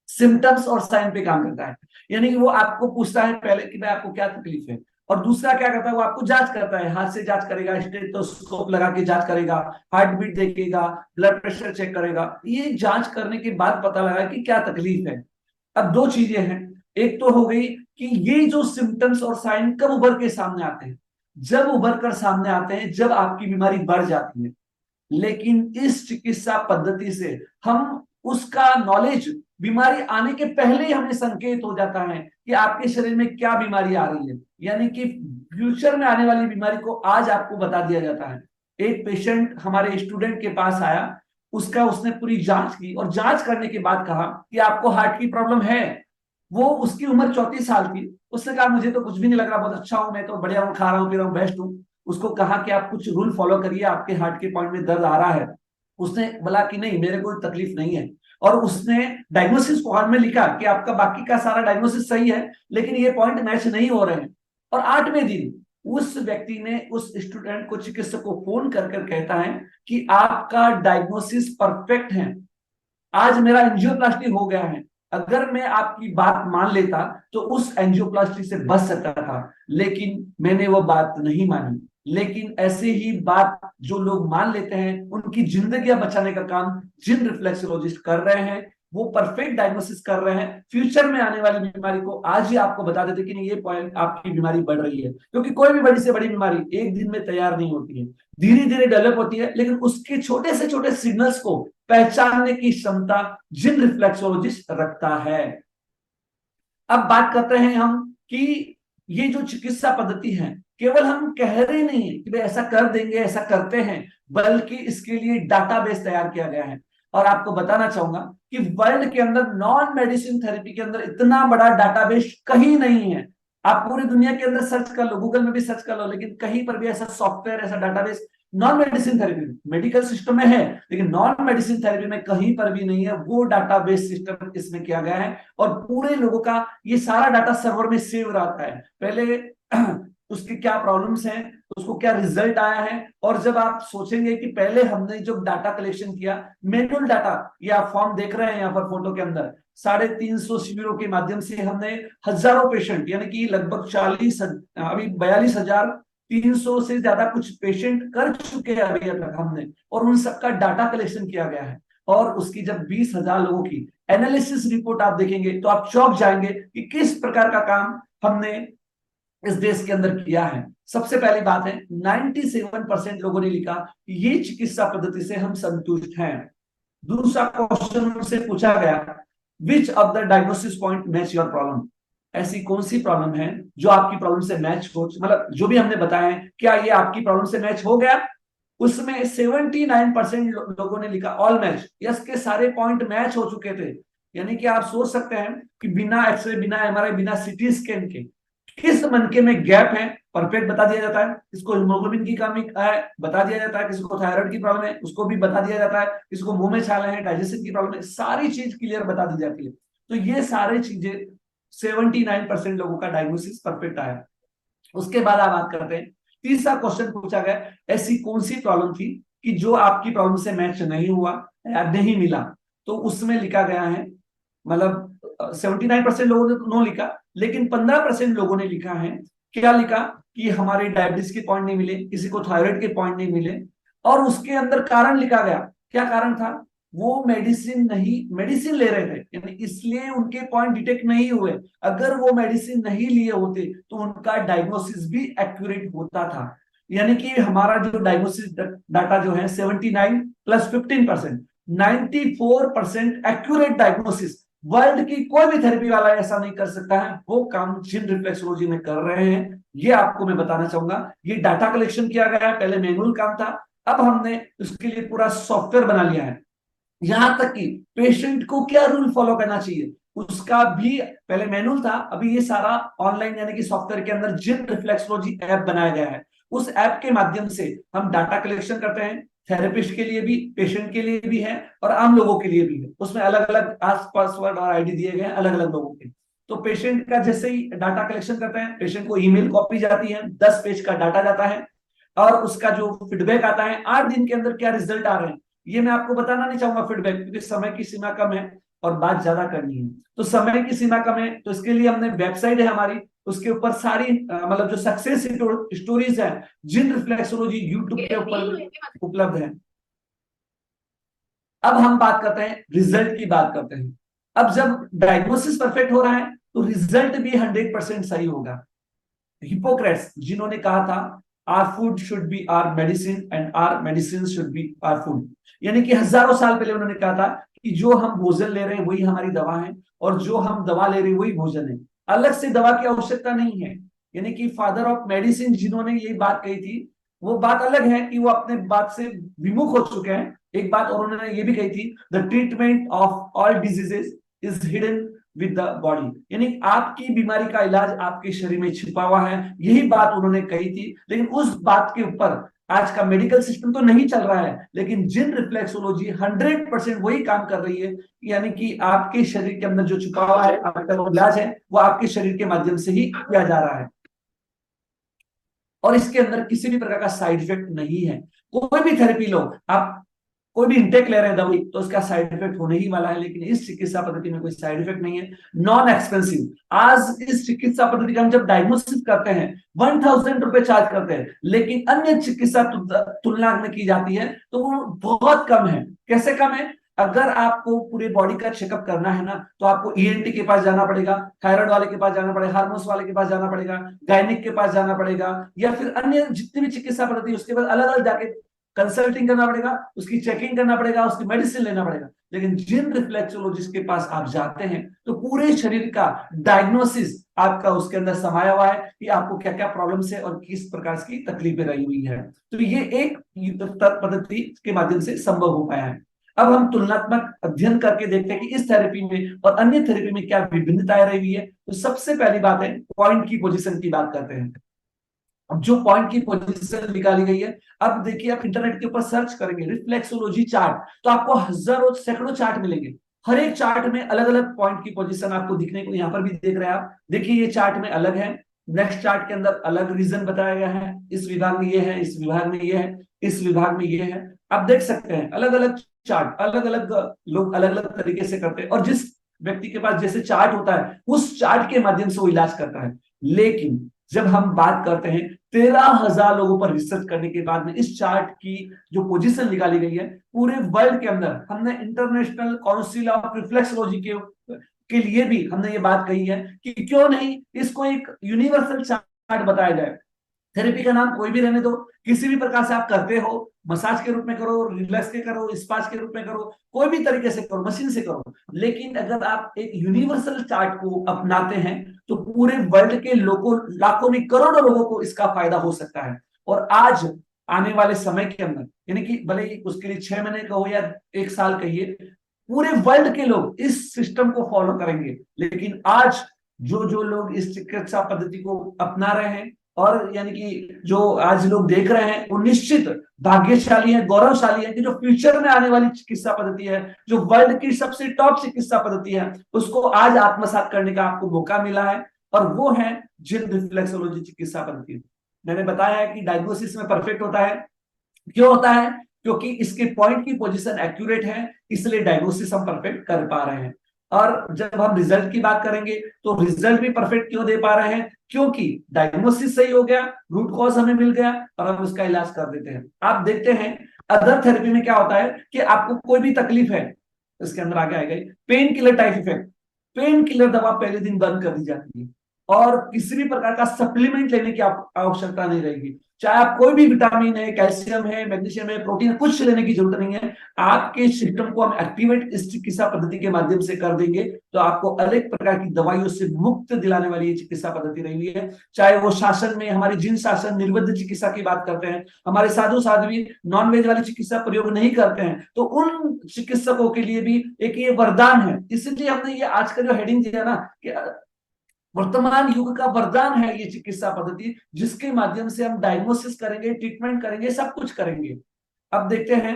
सिम्टम्स और साइन पे काम करता है। यानी कि वो आपको पूछता है पहले कि भाई आपको क्या तकलीफ है, और दूसरा क्या करता है वो आपको जांच करता है, हाथ से जांच करेगा, स्टेथोस्कोप लगा के जांच करेगा, हार्ट बीट देखेगा, ब्लड प्रेशर चेक करेगा। ये जांच करने के बाद पता लगा कि क्या तकलीफ है। अब दो चीजें हैं, एक तो हो गई कि ये जो सिम्टम्स और साइन कब उभर के सामने आते हैं, जब उभर कर सामने आते हैं जब आपकी बीमारी बढ़ जाती है। लेकिन इस चिकित्सा पद्धति से हम उसका नॉलेज बीमारी आने के पहले ही हमें संकेत हो जाता है कि आपके शरीर में क्या बीमारी आ रही है, यानी कि फ्यूचर में आने वाली बीमारी को आज आपको बता दिया जाता है। एक पेशेंट हमारे स्टूडेंट के पास आया, उसने पूरी जांच की और जांच करने के बाद कहा कि आपको हार्ट की प्रॉब्लम है। वो उसकी उम्र 34 साल थी। उसने कहा मुझे तो कुछ भी नहीं लग रहा, बहुत अच्छा हूं, मैं तो बढ़िया हूं, खा रहा हूं, पी रहा हूं, बेस्ट हूं। उसको कहा कि आप कुछ रूल फॉलो करिए, आपके हार्ट के पॉइंट में दर्द आ रहा है। उसने बोला कि नहीं, मेरे कोई तकलीफ नहीं है। और उसने डायग्नोसिस फॉर्म में लिखा कि आपका बाकी का सारा डायग्नोसिस सही है लेकिन ये पॉइंट मैच नहीं हो रहे हैं। और 8वें दिन उस व्यक्ति ने उस स्टूडेंट को, चिकित्सक को फोन कर कहता है कि आपका डायग्नोसिस परफेक्ट है, आज मेरा एंजियोप्लास्टी हो गया है, अगर मैं आपकी बात मान लेता तो उस एंजियोप्लास्टी से बच सकता था, लेकिन मैंने वो बात नहीं मानी। लेकिन ऐसे ही बात जो लोग मान लेते हैं उनकी जिंदगियां बचाने का काम जिन रिफ्लेक्सोलॉजिस्ट कर रहे हैं। वो परफेक्ट डायग्नोसिस कर रहे हैं, फ्यूचर में आने वाली बीमारी को आज ही आपको बता देते कि नहीं ये पॉइंट आपकी बीमारी बढ़ रही है। क्योंकि कोई भी बड़ी से बड़ी बीमारी एक दिन में तैयार नहीं होती है, धीरे धीरे डेवलप होती है, लेकिन उसके छोटे से छोटे सिग्नल्स को पहचानने की क्षमता जिन रिफ्लेक्सोलॉजिस्ट रखता है। अब बात करते हैं हम कि ये जो चिकित्सा पद्धति है केवल हम कह रहे नहीं है कि भाई ऐसा कर देंगे, ऐसा करते हैं, बल्कि इसके लिए डाटाबेस तैयार किया गया है। और आपको बताना चाहूंगा कि वर्ल्ड के अंदर नॉन मेडिसिन थेरेपी के अंदर इतना बड़ा डाटाबेस कहीं नहीं है। आप पूरी दुनिया के अंदर सर्च कर लो, गूगल में भी सर्च कर लो, लेकिन कहीं पर भी ऐसा सॉफ्टवेयर, ऐसा डाटाबेस नॉन मेडिसिन थेरेपी में, मेडिकल सिस्टम में है लेकिन नॉन मेडिसिन थेरेपी में कहीं पर भी नहीं है। वो डाटाबेस सिस्टम इसमें किया गया है और पूरे लोगों का ये सारा डाटा सर्वर में सेव रहता है। पहले उसकी क्या प्रॉब्लम्स हैं, उसको क्या रिजल्ट आया है। और जब आप सोचेंगे कि पहले हमने जो डाटा कलेक्शन किया मैनुअल डाटा, ये आप फॉर्म देख रहे हैं यहाँ पर फोटो के अंदर, 350 शिविरों के माध्यम से हमने हजारों पेशेंट यानी कि लगभग 40 अभी 42,300 से ज्यादा कुछ पेशेंट कर चुके हैं अभी तक हमने, और उन सबका डाटा कलेक्शन किया गया है। और उसकी जब 20,000 लोगों की एनालिसिस रिपोर्ट आप देखेंगे तो आप चौंक जाएंगे कि किस प्रकार का काम हमने इस देश के अंदर किया है। सबसे पहली बात है 97% लोगों ने लिखा ये चिकित्सा पद्धति से हम संतुष्ट हैं। दूसरा क्वेश्चन उनसे पूछा गया which of the diagnosis point match your problem, ऐसी कौन सी प्रॉब्लम है जो आपकी प्रॉब्लम से मैच हो, मतलब जो भी हमने बताया है क्या ये आपकी प्रॉब्लम से मैच हो गया। उसमें 79% लोगों ने लिखा ऑल मैच, यस के सारे पॉइंट मैच हो चुके थे। यानी कि आप सोच सकते हैं कि बिना एक्सरे, बिना एमआरआई, बिना सीटी स्कैन के किस मनके में गैप है परफेक्ट बता दिया जाता है। किसको हीमोग्लोबिन की कमी है बता दिया जाता है, किसको थायराइड की प्रॉब्लम है उसको भी बता दिया जाता है, किसको मुंह में छाले हैं, डाइजेशन की प्रॉब्लम है, सारी चीज क्लियर बता दी जाती है। तो ये सारी चीजें 79% लोगों का डायग्नोसिस परफेक्ट आया। उसके बाद आप बात करते हैं, तीसरा क्वेश्चन पूछा गया ऐसी कौन सी प्रॉब्लम थी कि जो आपकी प्रॉब्लम से मैच नहीं हुआ या नहीं मिला। तो उसमें लिखा गया है, मतलब 79% लोगों ने नो लिखा, लेकिन 15% लोगों ने लिखा है, क्या लिखा कि हमारे डायबिटीज के पॉइंट नहीं मिले, किसी को थायराइड के पॉइंट नहीं मिले। और उसके अंदर कारण लिखा गया, क्या कारण था, वो मेडिसिन ले रहे थे यानी इसलिए उनके पॉइंट डिटेक्ट नहीं हुए। अगर वो मेडिसिन नहीं लिए होते तो उनका डायग्नोसिस भी एक्यूरेट होता था। यानी कि हमारा जो डायग्नोसिस डाटा जो है 79 प्लस 15%, 94% एक्यूरेट डायग्नोसिस। वर्ल्ड की कोई भी थेरेपी वाला ऐसा नहीं कर सकता है, वो काम जिन रिफ्लेक्सोलॉजी में कर रहे हैं। ये आपको मैं बताना चाहूंगा। ये डाटा कलेक्शन किया गया है, पहले मैनुअल काम था, अब हमने उसके लिए पूरा सॉफ्टवेयर बना लिया है। यहां तक कि पेशेंट को क्या रूल फॉलो करना चाहिए उसका भी, पहले मैनुअल था, अभी ये सारा ऑनलाइन यानी कि सॉफ्टवेयर के अंदर जिन रिफ्लेक्सोलॉजी ऐप बनाया गया है, उस ऐप के माध्यम से हम डाटा कलेक्शन करते हैं। थेरेपिस्ट के लिए भी, पेशेंट के लिए भी है और आम लोगों के लिए भी है। उसमें अलग अलग पासवर्ड और आईडी दिए गए हैं अलग अलग लोगों के। तो पेशेंट का जैसे ही डाटा कलेक्शन करते हैं, पेशेंट को ईमेल कॉपी जाती है, 10 पेज का डाटा जाता है और उसका जो फीडबैक आता है 8 दिन के अंदर क्या रिजल्ट आ रहे हैं, ये मैं आपको बताना नहीं चाहूंगा फीडबैक, क्योंकि समय की सीमा कम है और बात ज्यादा करनी है। तो समय की सीमा कम है तो इसके लिए हमने वेबसाइट है हमारी, उसके ऊपर सारी मतलब जो सक्सेस स्टोरीज है जिन रिफ्लेक्सोलॉजी यूट्यूब के ऊपर उपलब्ध है। अब हम बात करते हैं रिजल्ट की बात करते हैं। अब जब डायग्नोसिस परफेक्ट हो रहा है तो रिजल्ट भी 100% सही होगा। हिपोक्रेट्स जिन्होंने कहा था our food should be our medicine and our medicine should be our food, यानी कि हजारों साल पहले उन्होंने कहा था कि जो हम भोजन ले रहे हैं वही हमारी दवा है और जो हम दवा ले रहे हैं वही भोजन है, अलग से दवा की आवश्यकता नहीं है। यानी कि फादर ऑफ मेडिसिन जिन्होंने ये बात कही थी, वो बात अलग है कि वो अपने बात से विमुख हो चुके हैं। एक बात और उन्होंने ये भी कही थी, the treatment of all diseases is hidden with the body, यानी आपकी बीमारी का इलाज आपके शरीर में छिपा हुआ है, यही बात उन्होंने कही थी। लेकिन उस बात के ऊपर आज का मेडिकल सिस्टम तो नहीं चल रहा है, लेकिन जिन रिफ्लेक्सोलॉजी 100% वही काम कर रही है। यानी कि आपके शरीर के अंदर जो छुपा हुआ है आपका जो इलाज है वो आपके शरीर के माध्यम से ही किया जा रहा है और इसके अंदर किसी भी प्रकार का साइड इफेक्ट नहीं है। कोई भी थेरेपी लो आप, कोई भी इंटेक ले रहे हैं दवाई तो उसका साइड इफेक्ट होने ही वाला है, लेकिन इस चिकित्सा पद्धति में कोई साइड इफेक्ट नहीं है, नॉन एक्सपेंसिव। आज इस चिकित्सा पद्धति का हम जब डायग्नोसिस करते हैं 1000 रुपए चार्ज करते हैं, लेकिन अन्य चिकित्सा तुलना में की जाती है तो वो बहुत कम है। कैसे कम है, अगर आपको पूरे बॉडी का चेकअप करना है ना तो आपको ईएनटी के पास जाना पड़ेगा, थायराइड वाले के पास जाना पड़ेगा, हार्मोन्स वाले के पास जाना पड़ेगा, गायनिक के पास जाना पड़ेगा, या फिर अन्य जितनी भी चिकित्सा पद्धति उसके बाद अलग अलग जाके कंसल्टिंग करना पड़ेगा, उसकी चेकिंग करना पड़ेगा, उसकी मेडिसिन लेना पड़ेगा। लेकिन जिन रिफ्लेक्सोलॉजिस्ट के पास आप जाते हैं तो पूरे शरीर का डायग्नोसिस आपका उसके अंदर समाया हुआ है कि आपको क्या क्या प्रॉब्लम्स है और किस प्रकार की तकलीफें रही हुई है। तो ये एक पद्धति के माध्यम से संभव हो पाया है। अब हम तुलनात्मक अध्ययन करके देखते हैं कि इस थेरेपी में और अन्य थेरेपी में क्या विभिन्नताएं रही हुई है। तो सबसे पहली बात है पॉइंट की पोजीशन की बात करते हैं। अब जो पॉइंट की पोजीशन निकाली गई है, अब देखिए आप इंटरनेट के ऊपर सर्च करेंगे रिफ्लेक्सोलॉजी चार्ट, तो आपको हजारों सैकड़ों चार्ट मिलेंगे। हर एक चार्ट में अलग अलग पॉइंट की पोजीशन आपको दिखने को, यहाँ पर भी देख रहे हैं आप, देखिए ये चार्ट में अलग है, नेक्स्ट चार्ट के अंदर अलग रीजन बताया गया है, इस विभाग में ये है, इस विभाग में ये है, इस विभाग में ये है। आप देख सकते हैं अलग अलग चार्ट, अलग अलग लोग अलग अलग तरीके से करते हैं, और जिस व्यक्ति के पास जैसे चार्ट होता है उस चार्ट के माध्यम से वो इलाज करता है। लेकिन जब हम बात करते हैं 13,000 लोगों पर रिसर्च करने के बाद में इस चार्ट की जो पोजीशन निकाली गई है पूरे वर्ल्ड के अंदर, हमने इंटरनेशनल काउंसिल ऑफ रिफ्लेक्सोलॉजी के लिए भी हमने ये बात कही है कि क्यों नहीं इसको एक यूनिवर्सल चार्ट बताया जाए। थेरेपी का नाम कोई भी रहने दो, किसी भी प्रकार से आप करते हो, मसाज के रूप में करो, रिलैक्स के करो, स्पास के रूप में करो, कोई भी तरीके से करो, मशीन से करो, लेकिन अगर आप एक यूनिवर्सल चार्ट को अपनाते हैं तो पूरे वर्ल्ड के लोगों, लाखों नहीं करोड़ों लोगों को इसका फायदा हो सकता है। और आज आने वाले समय के अंदर, यानी कि भले ही उसके लिए 6 महीने कहो या 1 साल कहिए, पूरे वर्ल्ड के लोग इस सिस्टम को फॉलो करेंगे। लेकिन आज जो जो लोग इस चिकित्सा पद्धति को अपना रहे हैं और यानी कि जो आज लोग देख रहे हैं, वो निश्चित भाग्यशाली है, गौरवशाली है कि जो फ्यूचर में आने वाली चिकित्सा पद्धति है, जो वर्ल्ड की सबसे टॉप चिकित्सा पद्धति है, उसको आज आत्मसात करने का आपको मौका मिला है, और वो है जिन रिफ्लेक्सोलॉजी चिकित्सा पद्धति। मैंने बताया है कि डायग्नोसिस में परफेक्ट होता है। क्यों होता है? क्योंकि इसके पॉइंट की पोजीशन एक्यूरेट है, इसलिए डायग्नोसिस हम परफेक्ट कर पा रहे हैं। और जब हम रिजल्ट की बात करेंगे तो रिजल्ट भी परफेक्ट क्यों दे पा रहे हैं? क्योंकि डायग्नोसिस सही हो गया, रूट कॉज हमें मिल गया और हम उसका इलाज कर देते हैं। आप देखते हैं अदर थेरेपी में क्या होता है कि आपको कोई भी तकलीफ है, इसके अंदर आगे आएगा pain killer type effect, pain killer दवा पहले दिन बंद कर दी जाती है और किसी भी प्रकार का सप्लीमेंट लेने की आवश्यकता नहीं रहेगी। चाहे आप कोई भी विटामिन है, कैल्शियम है, मैग्नीशियम है, प्रोटीन है, कुछ लेने की जरूरत नहीं है। आपके सिस्टम को हम एक्टिवेट इस चिकित्सा पद्धति के माध्यम से कर देंगे, तो आपको अनेक प्रकार की दवाइयों से मुक्त दिलाने वाली ये चिकित्सा पद्धति रही हुई है। चाहे वो शासन में हमारे जिन शासन निर्बद्ध चिकित्सा की बात करते हैं, हमारे साधु साध्वी नॉन वेज वाली चिकित्सा प्रयोग नहीं करते हैं, तो उन चिकित्सकों के लिए भी एक ये वरदान है। इसलिए हमने ये आज का जो हेडिंग दिया ना कि वर्तमान युग का वरदान है ये चिकित्सा पद्धति, जिसके माध्यम से हम डायग्नोसिस करेंगे, ट्रीटमेंट करेंगे, सब कुछ करेंगे। अब देखते हैं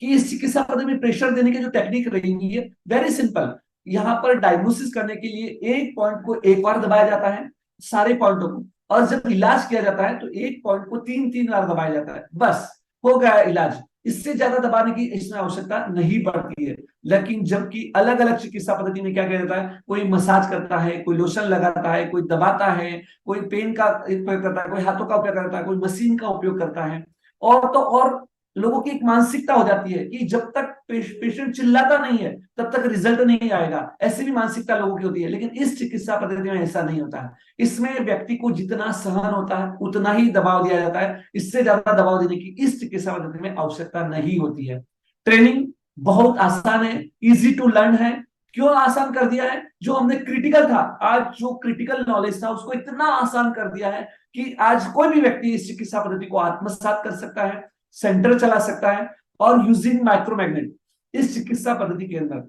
कि इस चिकित्सा पद्धति में प्रेशर देने की जो टेक्निक रही है, वेरी सिंपल। यहाँ पर डायग्नोसिस करने के लिए एक पॉइंट को एक बार दबाया जाता है, सारे पॉइंटों को, और जब इलाज किया जाता है तो एक पॉइंट को 3-3 बार दबाया जाता है, बस हो गया इलाज। इससे ज्यादा दबाने की इसमें आवश्यकता नहीं पड़ती है। लेकिन जबकि अलग अलग चिकित्सा पद्धति में क्या किया जाता है, कोई मसाज करता है, कोई लोशन लगाता है, कोई दबाता है, कोई पेन का उपयोग करता है, कोई हाथों का उपयोग करता है, कोई मशीन का उपयोग करता है। और तो और लोगों की एक मानसिकता हो जाती है कि जब तक पेशेंट चिल्लाता नहीं है तब तक रिजल्ट नहीं आएगा, ऐसी भी मानसिकता लोगों की होती है। लेकिन इस चिकित्सा पद्धति में ऐसा नहीं होता है। इसमें व्यक्ति को जितना सहन होता है उतना ही दबाव दिया जाता है, इससे ज्यादा दबाव देने की इस चिकित्सा पद्धति में आवश्यकता नहीं होती है। ट्रेनिंग बहुत आसान है, इजी टू लर्न है। क्यों आसान कर दिया है? जो हमने क्रिटिकल था, आज जो क्रिटिकल नॉलेज था उसको इतना आसान कर दिया है कि आज कोई भी व्यक्ति इस चिकित्सा पद्धति को आत्मसात कर सकता है, सेंटर चला सकता है। और यूजिंग माइक्रोमैग्नेट इस चिकित्सा पद्धति के अंदर,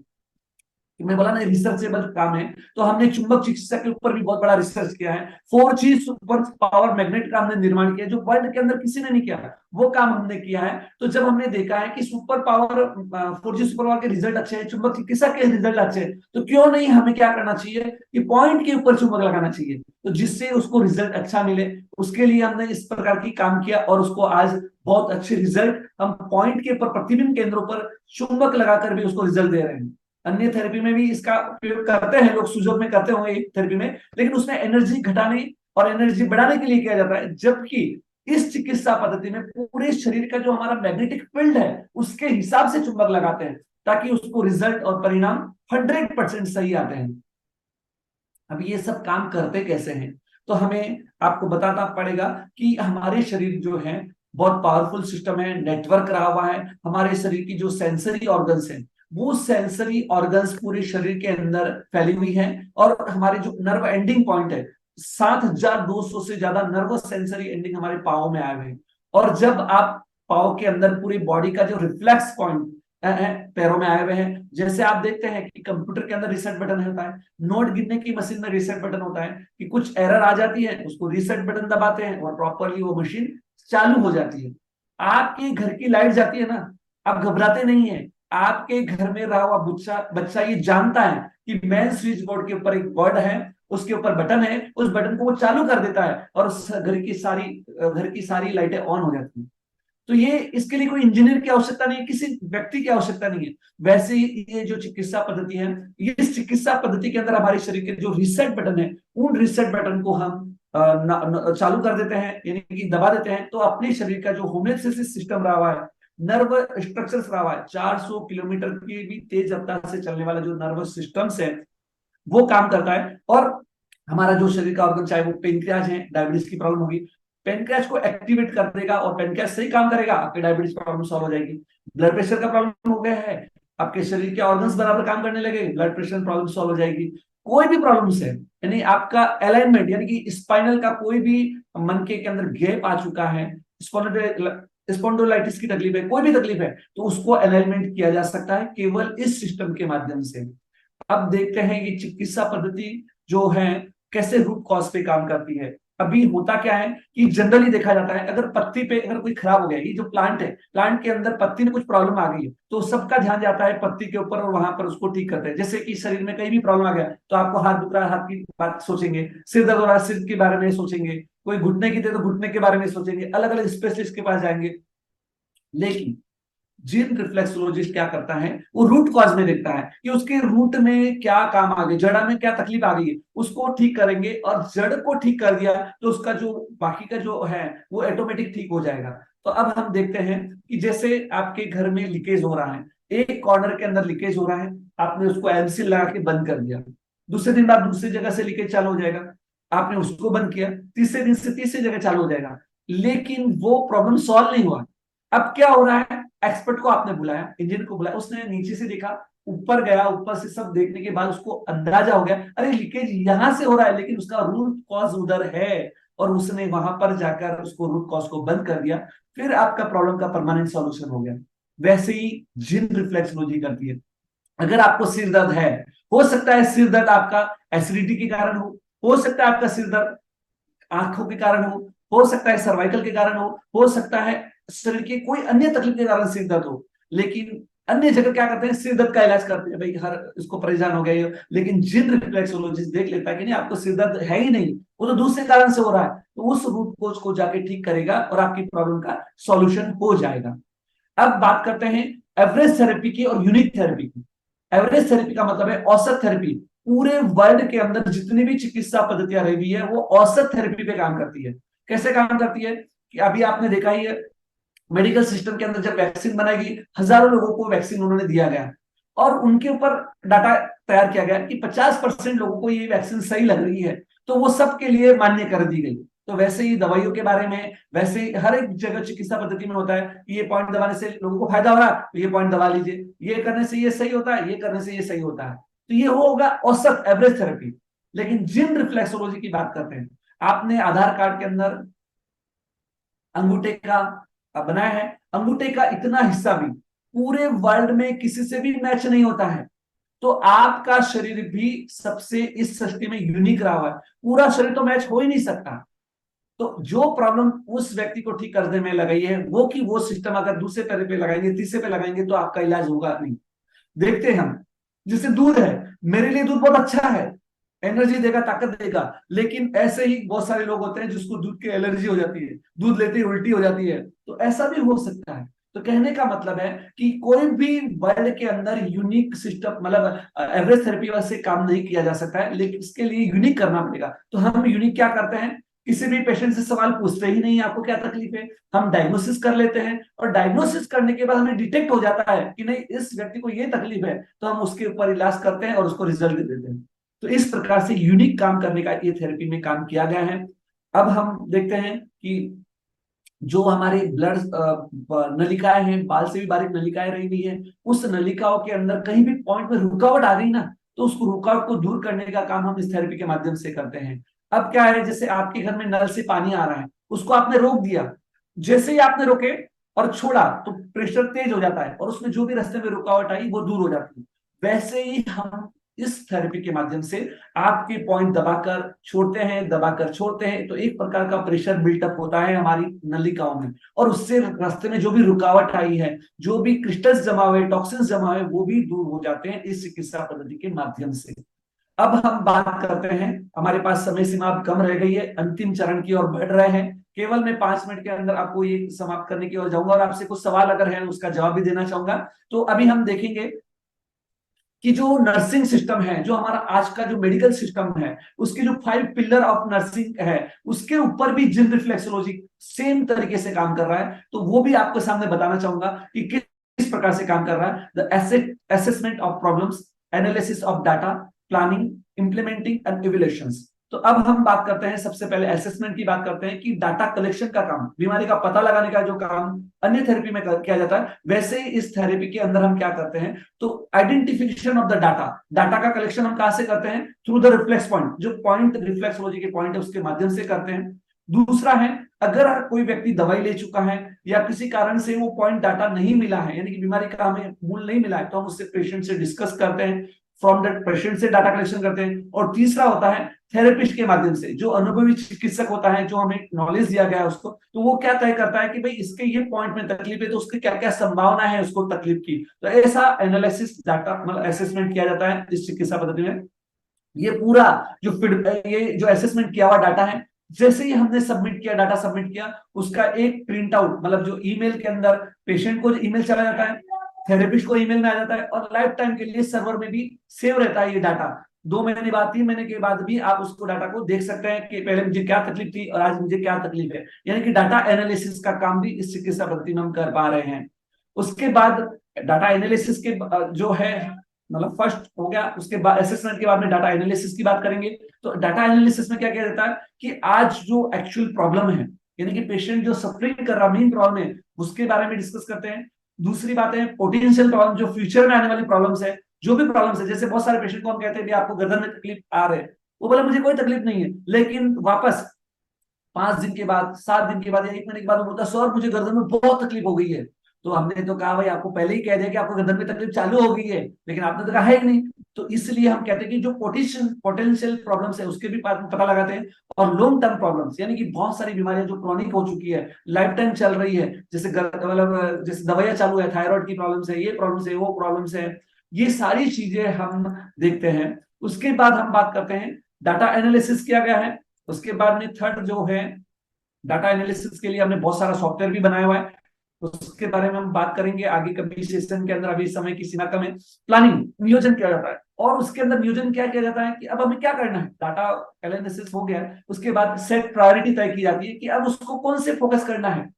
मैं बोला ना रिसर्चेबल काम है, तो हमने चुंबक चिकित्सा के ऊपर भी बहुत बड़ा रिसर्च किया है। 4G सुपर पावर मैग्नेट का हमने निर्माण किया, जो वर्ल्ड के अंदर किसी ने नहीं किया, वो काम हमने किया है। तो जब हमने देखा है कि super power 4G super power के रिजल्ट अच्छे हैं, चुंबक चिकित्सा के रिजल्ट अच्छे हैं, तो क्यों नहीं हमें क्या करना चाहिए कि पॉइंट के ऊपर चुंबक लगाना चाहिए, तो जिससे उसको रिजल्ट अच्छा मिले। उसके लिए हमने इस प्रकार की काम किया और उसको आज बहुत अच्छे रिजल्ट, हम पॉइंट के ऊपर प्रतिबिंब केंद्रों पर चुंबक लगाकर भी उसको रिजल्ट दे रहे हैं। अन्य थेरेपी में भी इसका उपयोग करते हैं लोग, सुजोग में करते होंगे थेरेपी में, लेकिन उसमें एनर्जी घटाने और एनर्जी बढ़ाने के लिए किया जाता है। जबकि इस चिकित्सा पद्धति में पूरे शरीर का जो हमारा मैग्नेटिक फील्ड है उसके हिसाब से चुंबक लगाते हैं, ताकि उसको रिजल्ट और परिणाम 100% सही आते हैं। अब ये सब काम करते कैसे हैं, तो हमें आपको बताना पड़ेगा कि हमारे शरीर जो है बहुत पावरफुल सिस्टम है, नेटवर्क रहा हुआ है। हमारे शरीर की जो सेंसरी ऑर्गन्स हैं, वो सेंसरी ऑर्गन्स पूरे शरीर के अंदर फैली हुई है। और हमारे जो नर्व एंडिंग पॉइंट है, 7,200 से ज्यादा नर्व सेंसरी एंडिंग हमारे पाँव में आए हुए हैं। और जब आप पाँव के अंदर पूरी बॉडी का जो रिफ्लेक्स पॉइंट पैरों में आए हुए हैं। जैसे आप देखते हैं कि कंप्यूटर के अंदर रीसेट बटन होता है, नोट गिनने की मशीन में रीसेट बटन होता है, कि कुछ एरर आ जाती है, उसको रीसेट बटन दबाते हैं और प्रॉपरली वो मशीन चालू हो जाती है। आपके घर की लाइट जाती है ना, आप घबराते नहीं है। आपके घर में रहा हुआ बच्चा बच्चा ये जानता है कि मेन स्विच बोर्ड के ऊपर एक बॉर्ड है, उसके ऊपर बटन है, उस बटन को वो चालू कर देता है और घर की सारी लाइटें ऑन हो जाती हैं। तो ये इसके लिए कोई इंजीनियर की आवश्यकता नहीं है, किसी व्यक्ति की आवश्यकता नहीं है। वैसे ही ये जो चिकित्सा पद्धति है, इस चिकित्सा पद्धति के अंदर हमारे शरीर के जो रीसेट बटन है, उन रीसेट बटन को हम चालू कर देते हैं, यानी कि दबा देते हैं, तो अपने शरीर का जो होम्योस्टेसिस सिस्टम रहा हुआ है, नर्व स्ट्रक्चर्स रहा हुआ है, 400 किलोमीटर की भी तेज रफ्तार से चलने वाला जो नर्वस सिस्टम्स है, वो काम करता है। और हमारा जो शरीर का ऑर्गन, चाहे वो पेनक्रियाज है, डायबिटीज की प्रॉब्लम होगी, पेनक्रियाज को एक्टिवेट कर देगा और पेनक्रियाज सही काम करेगा, आपके डायबिटीज प्रॉब्लम सॉल्व हो जाएगी। ब्लड प्रेशर का प्रॉब्लम हो गया है, आपके शरीर के ऑर्गन्स बराबर काम करने लगे, ब्लड प्रेशर प्रॉब्लम सॉल्व हो जाएगी। कोई भी प्रॉब्लम्स है, यानी आपका अलाइनमेंट, यानी कि स्पाइनल का कोई भी मनके के अंदर गैप आ चुका है, स्पॉन्डिलोलाइटिस की तकलीफ है, कोई भी तकलीफ है, तो उसको अलाइनमेंट किया जा सकता है केवल इस सिस्टम के माध्यम से। अब देखते हैं कि चिकित्सा पद्धति जो है कैसे रूट कॉज पे काम करती है। अभी होता क्या है कि जनरली देखा जाता है, अगर पत्ती पे अगर कोई खराब हो गया, ये जो प्लांट है, प्लांट के अंदर पत्ती में कुछ प्रॉब्लम आ गई है, तो सबका ध्यान जाता है पत्ती के ऊपर और वहां पर उसको ठीक करते हैं। जैसे कि शरीर में कहीं भी प्रॉब्लम आ गया तो आपको हाथ दुख रहा है, हाथ की बात सोचेंगे, सिर दर्द हो रहा है, सिर के बारे में सोचेंगे, कोई घुटने की तो घुटने के बारे में सोचेंगे, अलग अलग स्पेशलिस्ट के पास जाएंगे। लेकिन जिन रिफ्लेक्सोलॉजिस्ट क्या करता है, वो रूट कॉज में देखता है कि उसके रूट में क्या काम आ गई, जड़ा में क्या तकलीफ आ गई है, उसको ठीक करेंगे, और जड़ को ठीक कर दिया तो उसका जो बाकी का जो है वो ऑटोमेटिक ठीक हो जाएगा। तो अब हम देखते हैं कि जैसे आपके घर में लीकेज हो रहा है, एक कॉर्नर के अंदर लीकेज हो रहा है, आपने उसको एमसील लगा के बंद कर दिया, दूसरे दिन बाद दूसरी जगह से लीकेज चालू हो जाएगा, आपने उसको बंद किया, तीसरे दिन से तीसरी जगह चालू हो जाएगा, लेकिन वो प्रॉब्लम सॉल्व नहीं हुआ। अब क्या हो रहा है, एक्सपर्ट को आपने बुलाया, इंजीनियर को बुलाया, उसने नीचे से देखा, ऊपर गया, ऊपर से सब देखने के बाद उसको अंदाजा हो गया, अरे लीकेज यहां से हो रहा है, लेकिन उसका रूट कॉज उधर है, और उसने वहां पर जाकर उसको रूट कॉज को बंद कर दिया, फिर आपका प्रॉब्लम का परमानेंट सॉल्यूशन हो गया। वैसे ही जिन रिफ्लेक्सोलॉजी करती है, अगर आपको सिर दर्द है, हो सकता है सिर दर्द आपका एसिडिटी के कारण हो सकता है आपका सिर दर्द आंखों के कारण हो सकता है सर्वाइकल के कारण हो सकता है शरीर की कोई अन्य तकलीफ के कारण सिर दर्द हो। लेकिन अन्य जगह क्या करते हैं, सिर दर्द का इलाज करते हैं, भाई हर इसको परेशान हो गए, लेकिन जिन रिफ्लेक्सोलॉजिस्ट देख लेता है कि नहीं आपको सिर दर्द है ही नहीं, वो तो दूसरे कारण से हो रहा है, तो उस रूट कोज को जाके ठीक करेगा और आपकी प्रॉब्लम का सॉल्यूशन हो जाएगा। अब बात करते हैं एवरेज थेरेपी की और यूनिक थेरेपी की। एवरेज थेरेपी का मतलब है औसत थेरेपी। पूरे वर्ल्ड के अंदर जितनी भी चिकित्सा पद्धतियां रही हुई है वो औसत थेरेपी पे काम करती है। कैसे काम करती है कि अभी आपने देखा ही है, मेडिकल सिस्टम के अंदर जब वैक्सीन बनाई गई, हजारों लोगों को वैक्सीन उन्होंने दिया गया और उनके ऊपर डाटा तैयार किया गया कि 50% लोगों को ये वैक्सीन सही लग रही है, तो वो सबके लिए मान्य कर दी गई। तो वैसे ही दवाइयों के बारे में, वैसे ही हर एक जगह चिकित्सा पद्धति में होता है कि ये पॉइंट दबाने से लोगों को फायदा हो रहा है तो ये पॉइंट दबा लीजिए, ये करने से ये सही होता है, ये करने से ये सही होता है, तो ये होगा औसत एवरेज थेरेपी। लेकिन जिन रिफ्लेक्सोलॉजी की बात करते हैं, आपने आधार कार्ड के अंदर अंगूठे का बनाया है, अंगूठे का इतना हिस्सा भी पूरे वर्ल्ड में किसी से भी मैच नहीं होता है, तो आपका शरीर भी सबसे इस सृष्टि में यूनिक रहा हुआ है, पूरा शरीर तो मैच हो ही नहीं सकता। तो जो प्रॉब्लम उस व्यक्ति को ठीक करने में लगाई है, वो कि वो सिस्टम अगर दूसरे पैर पे लगाएंगे, तीसरे पे लगाएंगे, तो आपका इलाज होगा नहीं। देखते हैं हम, जैसे दूध है, मेरे लिए दूध बहुत अच्छा है, एनर्जी देगा, ताकत देगा, लेकिन ऐसे ही बहुत सारे लोग होते हैं जिसको दूध की एलर्जी हो जाती है, दूध लेते ही उल्टी हो जाती है, तो ऐसा भी हो सकता है। तो कहने का मतलब है कि कोई भी वर्ल्ड के अंदर यूनिक सिस्टम, मतलब एवरेज थेरेपी से काम नहीं किया जा सकता है, लेकिन इसके लिए यूनिक करना पड़ेगा। तो हम यूनिक क्या करते हैं, किसी भी पेशेंट से सवाल पूछते ही नहीं आपको क्या तकलीफ है, हम डायग्नोसिस कर लेते हैं, और डायग्नोसिस करने के बाद हमें डिटेक्ट हो जाता है कि नहीं इस व्यक्ति को ये तकलीफ है, तो हम उसके ऊपर इलाज करते हैं और उसको रिजल्ट दे देते हैं। तो इस प्रकार से यूनिक काम करने का ये थेरेपी में काम किया गया है। अब हम देखते हैं कि जो हमारे ब्लड नलिकाएं हैं, बाल से भी बारीक नलिकाएं रही हुई है, उस नलिकाओं के अंदर कहीं भी पॉइंट में रुकावट आ गई ना, तो उस रुकावट को दूर करने का काम हम इस थेरेपी के माध्यम से करते हैं। अब क्या है, जैसे आपके घर में नल से पानी आ रहा है, उसको आपने रोक दिया, जैसे ही आपने रोके और छोड़ा तो प्रेशर तेज हो जाता है और उसमें जो भी रास्ते में रुकावट आई वो दूर हो जाती है। वैसे ही हम इस थेरेपी के माध्यम से आपके पॉइंट दबाकर छोड़ते हैं, दबाकर छोड़ते हैं, तो एक प्रकार का प्रेशर बिल्टअप होता है हमारी नलिकाओं में, और उससे रास्ते में जो भी रुकावट आई है, जो भी क्रिस्टल्स जमा हुए, टॉक्सिन्स जमा हुए, वो भी दूर हो जाते हैं इस चिकित्सा पद्धति के माध्यम से। अब हम बात करते हैं, हमारे पास समय सीमा अब कम रह गई है, अंतिम चरण की ओर बढ़ रहे हैं। केवल मैं 5 मिनट के अंदर आपको ये समाप्त करने की ओर जाऊंगा और आपसे कुछ सवाल अगर है उसका जवाब भी देना चाहूंगा। तो अभी हम देखेंगे कि जो नर्सिंग सिस्टम है, जो हमारा आज का जो मेडिकल सिस्टम है, उसके जो 5 पिलर ऑफ नर्सिंग है, उसके ऊपर भी जिन रिफ्लेक्सोलॉजी सेम तरीके से काम कर रहा है। तो वो भी आपके सामने बताना चाहूंगा कि किस प्रकार से काम कर रहा है। The assessment of problems, analysis of data, planning, implementing and evaluations. तो अब हम बात करते हैं, सबसे पहले असेसमेंट की बात करते हैं कि डाटा कलेक्शन का काम, बीमारी का पता लगाने का जो काम अन्य थेरेपी में किया जाता है, वैसे ही इस थेरेपी के अंदर हम क्या करते हैं, तो identification of the data, data का कलेक्शन हम कहां से करते हैं, थ्रू द रिफ्लेक्स पॉइंट, जो पॉइंट रिफ्लेक्सोलॉजी के पॉइंट है उसके माध्यम से करते हैं। दूसरा है, अगर कोई व्यक्ति दवाई ले चुका है या किसी कारण से वो पॉइंट डाटा नहीं मिला है, यानी कि बीमारी का हमें मूल नहीं मिला है, तो हम उससे पेशेंट से डिस्कस करते हैं, फ्रॉम दैट पेशेंट से डाटा कलेक्शन करते हैं। और तीसरा होता है थेरेपिस्ट के माध्यम से, जो अनुभवी चिकित्सक होता है, जो हमें नॉलेज दिया गया है उसको, तो वो क्या तय करता है कि भाई इसके ये पॉइंट में तकलीफ है, तो उसकी क्या क्या संभावना है उसको तकलीफ की। तो ऐसा एनालिसिस डाटा मतलब असेसमेंट किया जाता है इस चिकित्सा पद्धति में। ये पूरा जो ये जो असेसमेंट किया हुआ डाटा है, जैसे ही हमने सबमिट किया, डाटा सबमिट किया, उसका एक प्रिंट आउट, मतलब जो ईमेल के अंदर पेशेंट को ईमेल चला जाता है, थेरेपिस्ट को ईमेल में आ जाता है, और लाइफ टाइम के लिए सर्वर में भी सेव रहता है ये डाटा। 2 महीने बाद, 3 महीने के बाद भी आप उसको डाटा को देख सकते हैं कि पहले मुझे क्या तकलीफ थी और आज मुझे क्या तकलीफ है। यानी कि डाटा एनालिसिस का काम भी इस चिकित्सा पद्धति में हम कर पा रहे हैं। उसके बाद डाटा एनालिसिस के जो है, मतलब फर्स्ट हो गया, उसके बाद असेसमेंट के बाद में डाटा एनालिसिस की बात करेंगे। तो डाटा एनालिसिस में क्या किया जाता है कि आज जो एक्चुअल प्रॉब्लम है, यानी कि पेशेंट जो सफरिंग कर रहा मेन प्रॉब्लम है, उसके बारे में डिस्कस करते हैं। दूसरी बात है पोटेंशियल प्रॉब्लम, जो फ्यूचर में आने वाली प्रॉब्लम्स है, जो भी प्रॉब्लम्स है, जैसे बहुत सारे पेशेंट को हम कहते हैं कि आपको गर्दन में तकलीफ आ रहे है, वो बोला मुझे कोई तकलीफ नहीं है, लेकिन वापस 5 दिन के बाद, 7 दिन के बाद या 1 महीने के बाद वो बोलता है सर मुझे गर्दन में बहुत तकलीफ हो गई है। तो हमने तो कहा भाई आपको पहले ही कह दिया कि आपको गर्दन में तकलीफ चालू हो गई है, लेकिन आपने तो कहा है ही नहीं। तो इसलिए हम कहते हैं कि जो पोटेंशियल प्रॉब्लम्स है उसके भी पता लगाते हैं। और लॉन्ग टर्म प्रॉब्लम्स, यानी कि बहुत सारी बीमारियां जो क्रॉनिक हो चुकी है, लाइफ टाइम चल रही है, जैसे मतलब जैसे दवाइयां चालू है, थायराइड की प्रॉब्लम्स है, ये प्रॉब्लम्स है, वो प्रॉब्लम्स है, ये सारी चीजें हम देखते हैं। उसके बाद हम बात करते हैं, डाटा एनालिसिस किया गया है, उसके बाद में थर्ड जो है, डाटा एनालिसिस के लिए हमने बहुत सारा सॉफ्टवेयर भी बनाया हुआ है, तो उसके बारे में हम बात करेंगे आगे कभी सेशन के अंदर, अभी समय की सीमा कम है। प्लानिंग, नियोजन किया जाता है, और उसके अंदर नियोजन क्या किया जाता है कि अब हमें क्या करना है, डाटा एनालिसिस हो गया, उसके बाद सेट प्रायोरिटी तय की जाती है कि अब उसको कौन से फोकस करना है,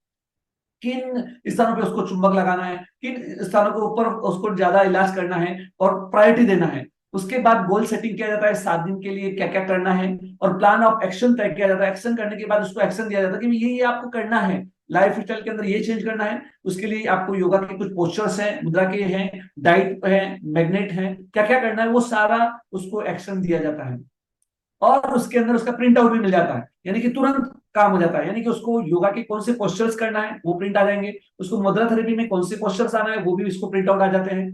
किन स्थानों पे उसको चुंबक लगाना है, किन स्थानों के ऊपर उसको ज्यादा इलाज करना है और प्रायोरिटी देना है। उसके बाद गोल सेटिंग किया जाता है, 7 दिन के लिए क्या क्या करना है, और प्लान ऑफ एक्शन तय किया जाता है। एक्शन करने के बाद उसको एक्शन दिया जाता है कि ये आपको करना है, लाइफ स्टाइल के अंदर ये चेंज करना है। उसके लिए आपको योगा के कुछ पोस्चर्स हैं, मुद्रा के हैं, डाइट है, मैग्नेट है, क्या क्या करना है वो सारा उसको एक्शन दिया जाता है। और उसके अंदर उसका प्रिंट आउट भी मिल जाता है, यानी कि तुरंत काम हो जाता है। यानी कि उसको योगा के कौन से पोस्चर्स करना है वो प्रिंट आ जाएंगे, उसको मुद्रा थेरेपी में कौन से पोस्चर्स आना है वो भी उसको प्रिंट आउट आ जाते हैं।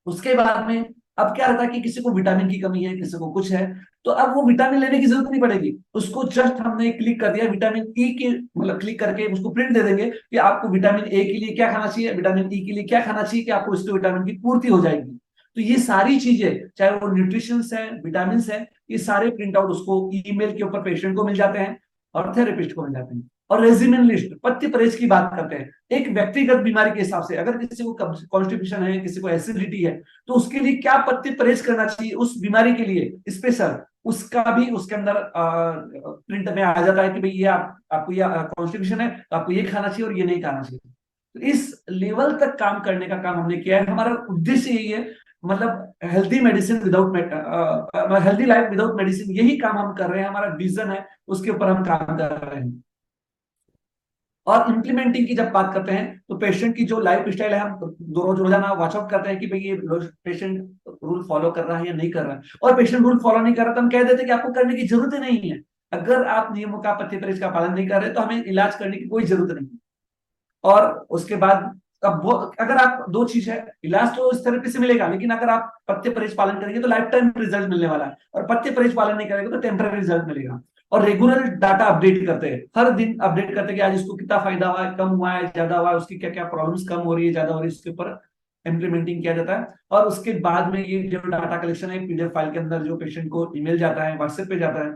उसके बाद में अब क्या रहता है कि किसी को विटामिन की कमी है, किसी को कुछ है, तो अब वो विटामिन लेने की जरूरत नहीं पड़ेगी, उसको जस्ट हमने क्लिक कर दिया विटामिन ई के, मतलब क्लिक करके उसको प्रिंट दे देंगे कि आपको विटामिन ए के लिए क्या खाना चाहिए, विटामिन ई के लिए क्या खाना चाहिए, कि आपको इसके विटामिन की पूर्ति हो जाएगी। तो ये सारी चीजें, चाहे वो न्यूट्रिशन है, विटामिन है, ये सारे प्रिंट आउट उसको ईमेल के ऊपर पेशेंट को मिल जाते हैं और थेरेपिस्ट को मिल जाते हैं। और रेजिमेंट लिस्ट, पथ्य परहेज की बात करते हैं, एक व्यक्तिगत बीमारी के हिसाब से, अगर किसी को कॉन्स्टिपेशन है, किसी को एसिडिटी है, तो उसके लिए क्या पथ्य परहेज करना चाहिए उस बीमारी के लिए स्पेशल, उसका भी उसके अंदर प्रिंट में आ जाता है कि भाई ये आपको ये कॉन्स्टिपेशन है तो आपको ये खाना चाहिए और ये नहीं खाना चाहिए। तो इस लेवल तक काम करने का काम हमने किया है। हमारा उद्देश्य यही है, मतलब healthy medicine without healthy life without medicine, यही काम हम कर रहे हैं, हमारा विजन है, उसके ऊपर हम काम कर रहे हैं। और इम्प्लीमेंटिंग की जब बात करते हैं तो पेशेंट की जो लाइफ स्टाइल है, हम दो रोज रोजाना वॉच आउट करते हैं कि भाई ये पेशेंट रूल फॉलो कर रहा है या नहीं कर रहा है। और पेशेंट रूल फॉलो नहीं कर रहा तो हम कह देते हैं कि आपको करने की जरूरत नहीं है, अगर आप नियमों का, पथ्य परहेज का पालन नहीं कर रहे तो हमें इलाज करने की कोई जरूरत नहीं। और उसके बाद अब वो अगर आप दो चीज है, इलाज तो इस थेरेपी से मिलेगा, लेकिन अगर आप पथ्य परहेज पालन करेंगे तो लाइफ टाइम रिजल्ट मिलने वाला है, और पथ्य परहेज पालन नहीं करेंगे तो टेम्पररी रिजल्ट मिलेगा। और रेगुलर डाटा अपडेट करते हैं, हर दिन अपडेट करते हैं कि आज इसको कितना फायदा हुआ है, कम हुआ है, ज्यादा हुआ है, उसकी क्या क्या प्रॉब्लम्स कम हो रही है, ज्यादा हो रही है, उसके ऊपर इम्प्लीमेंटिंग किया जाता है। और उसके बाद में ये जो डाटा कलेक्शन है पीडीएफ फाइल के अंदर जो पेशेंट को ईमेल जाता है, व्हाट्सएप पे जाता है।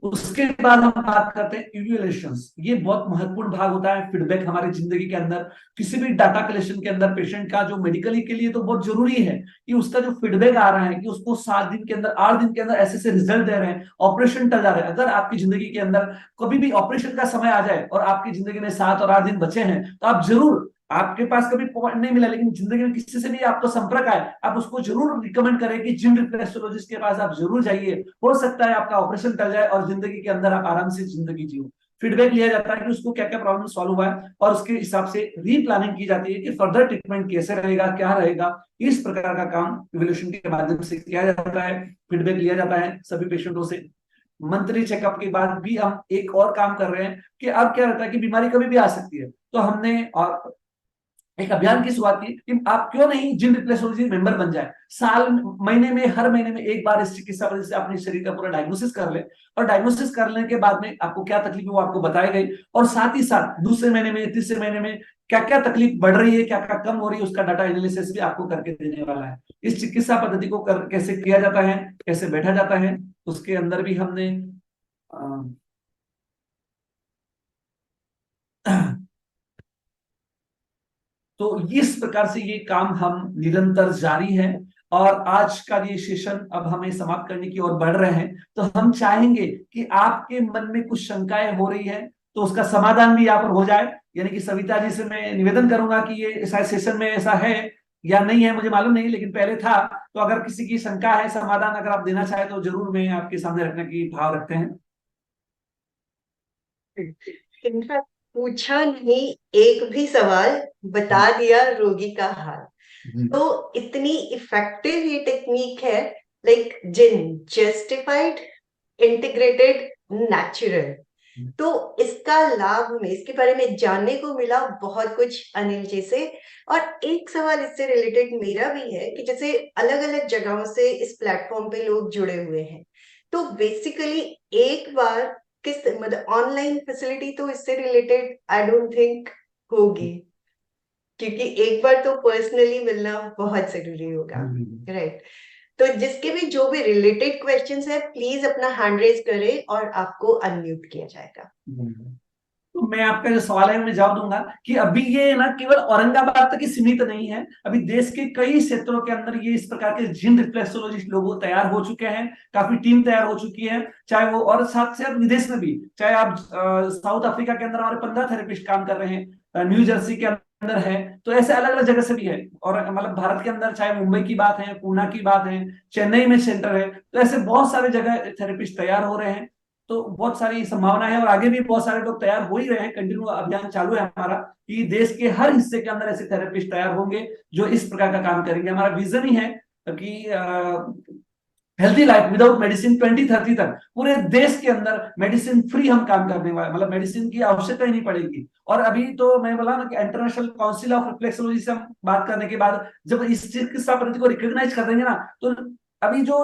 उसके बाद हम बात करते हैं इवैल्यूएशंस। ये बहुत महत्वपूर्ण भाग होता है फीडबैक हमारी जिंदगी के अंदर। किसी भी डाटा कलेक्शन के अंदर पेशेंट का जो मेडिकली के लिए तो बहुत जरूरी है कि उसका जो फीडबैक आ रहा है कि उसको 7 दिन के अंदर, 8 दिन के अंदर ऐसे ऐसे रिजल्ट दे रहे हैं, ऑपरेशन टल जा रहे हैं। अगर आपकी जिंदगी के अंदर कभी भी ऑपरेशन का समय आ जाए और आपकी जिंदगी में 7 और 8 दिन बचे हैं, तो आप जरूर, आपके पास कभी पॉइंट नहीं मिला लेकिन जिंदगी में किसी से भी आपको संपर्क आए, आप उसको जरूर रिकमेंड करें कि जिन रिफ्लेक्सोलॉजिस्ट के पास आप जरूर जाइए। हो सकता है आपका ऑपरेशन टल जाए और जिंदगी के अंदर आप आराम से जिंदगी जियो। फीडबैक लिया जाता है कि उसको क्या क्या प्रॉब्लम सॉल्व हुआ है, और उसके हिसाब से रीप्लानिंग की जाती है कि फर्दर ट्रीटमेंट कैसे रहेगा, क्या रहेगा। इस प्रकार का काम इवोल्यूशन के माध्यम से किया जाता है। फीडबैक लिया जाता है सभी पेशेंटों से। मंथली चेकअप के बाद भी हम एक और काम कर रहे हैं कि अब क्या रहता है कि बीमारी कभी भी आ सकती है, तो हमने और एक अभियान की शुरुआत की कि आप क्यों नहीं जिम रिप्लेक्सोलॉजी मेंबर बन जाए। महीने में, हर महीने में एक बार इस चिकित्सा पद्धति से अपने शरीर का पूरा डायग्नोसिस कर ले, और डायग्नोसिस करने के बाद में आपको क्या तकलीफ है वो आपको बताई गई, और साथ ही साथ दूसरे महीने में, तीसरे महीने में क्या क्या तकलीफ बढ़ रही है, क्या क्या कम हो रही है, उसका डाटा एनालिसिस भी आपको करके देने वाला है। इस चिकित्सा पद्धति को कैसे किया जाता है, कैसे बैठा जाता है, उसके अंदर भी हमने तो इस प्रकार से ये काम हम निरंतर जारी है। और आज का ये सेशन अब हमें समाप्त करने की ओर बढ़ रहे हैं, तो हम चाहेंगे कि आपके मन में कुछ शंकाएं हो रही है तो उसका समाधान भी यहाँ पर हो जाए। यानी कि सविता जी से मैं निवेदन करूंगा कि ये शायद सेशन में ऐसा है या नहीं है, मुझे मालूम नहीं, लेकिन पहले था, तो अगर किसी की शंका है, समाधान अगर आप देना चाहे तो जरूर मैं आपके सामने रखने की भाव रखते हैं। इनका पूछा नहीं एक भी सवाल, बता दिया रोगी का हाल। तो इतनी इफेक्टिव ये टेक्निक है, लाइक जिन जस्टिफाइड, इंटीग्रेटेड, नेचुरल। तो इसका लाभ हमें, इसके बारे में जानने को मिला बहुत कुछ अनिल जी से। और एक सवाल इससे रिलेटेड मेरा भी है कि जैसे अलग अलग जगहों से इस प्लेटफॉर्म पे लोग जुड़े हुए हैं, तो बेसिकली एक बार किस मतलब ऑनलाइन फैसिलिटी तो इससे रिलेटेड आई डोंट थिंक होगी, क्योंकि एक बार तो पर्सनली मिलना बहुत जरूरी होगा, राइट। तो जिसके भी जो भी रिलेटेड क्वेश्चंस है, प्लीज अपना हैंड रेज करें और आपको अनम्यूट किया जाएगा। तो मैं आपका जो सवाल है मैं जवाब दूंगा कि अभी ये ना केवल औरंगाबाद तक ही सीमित नहीं है, अभी देश के कई क्षेत्रों के अंदर ये इस प्रकार के जिन रिफ्लेक्सोलॉजिस्ट लोग तैयार हो चुके हैं, काफी टीम तैयार हो चुकी है, चाहे वो, और साथ से विदेश में भी, चाहे आप साउथ अफ्रीका के अंदर हमारे 15 थेरेपिस्ट काम कर रहे हैं, न्यू जर्सी के अंदर है, तो ऐसे अलग अलग जगह से भी है। और मतलब भारत के अंदर चाहे मुंबई की बात है, पूना की बात है, चेन्नई में सेंटर है, तो ऐसे बहुत सारे जगह थेरेपिस्ट तैयार हो रहे हैं। तो बहुत सारी संभावना है, और आगे भी बहुत सारे लोग तैयार हो ही रहे हैं, कंटिन्यू अभियान चालू है हमारा कि देश के हर हिस्से के अंदर ऐसे थेरेपिस्ट तैयार होंगे जो इस प्रकार का काम करेंगे। हमारा विजन ही है कि हेल्थी लाइफ विदाउट मेडिसिन 2030 तक पूरे देश के अंदर मेडिसिन फ्री हम काम करने वाले, मतलब मेडिसिन की आवश्यकता ही नहीं पड़ेगी। और अभी तो मैं बोला ना कि इंटरनेशनल काउंसिल ऑफ रिफ्लेक्सोलॉजी से हम बात करने के बाद जब इस चिकित्सा पद्धति को रिकॉग्नाइज कर देंगे ना, तो अभी जो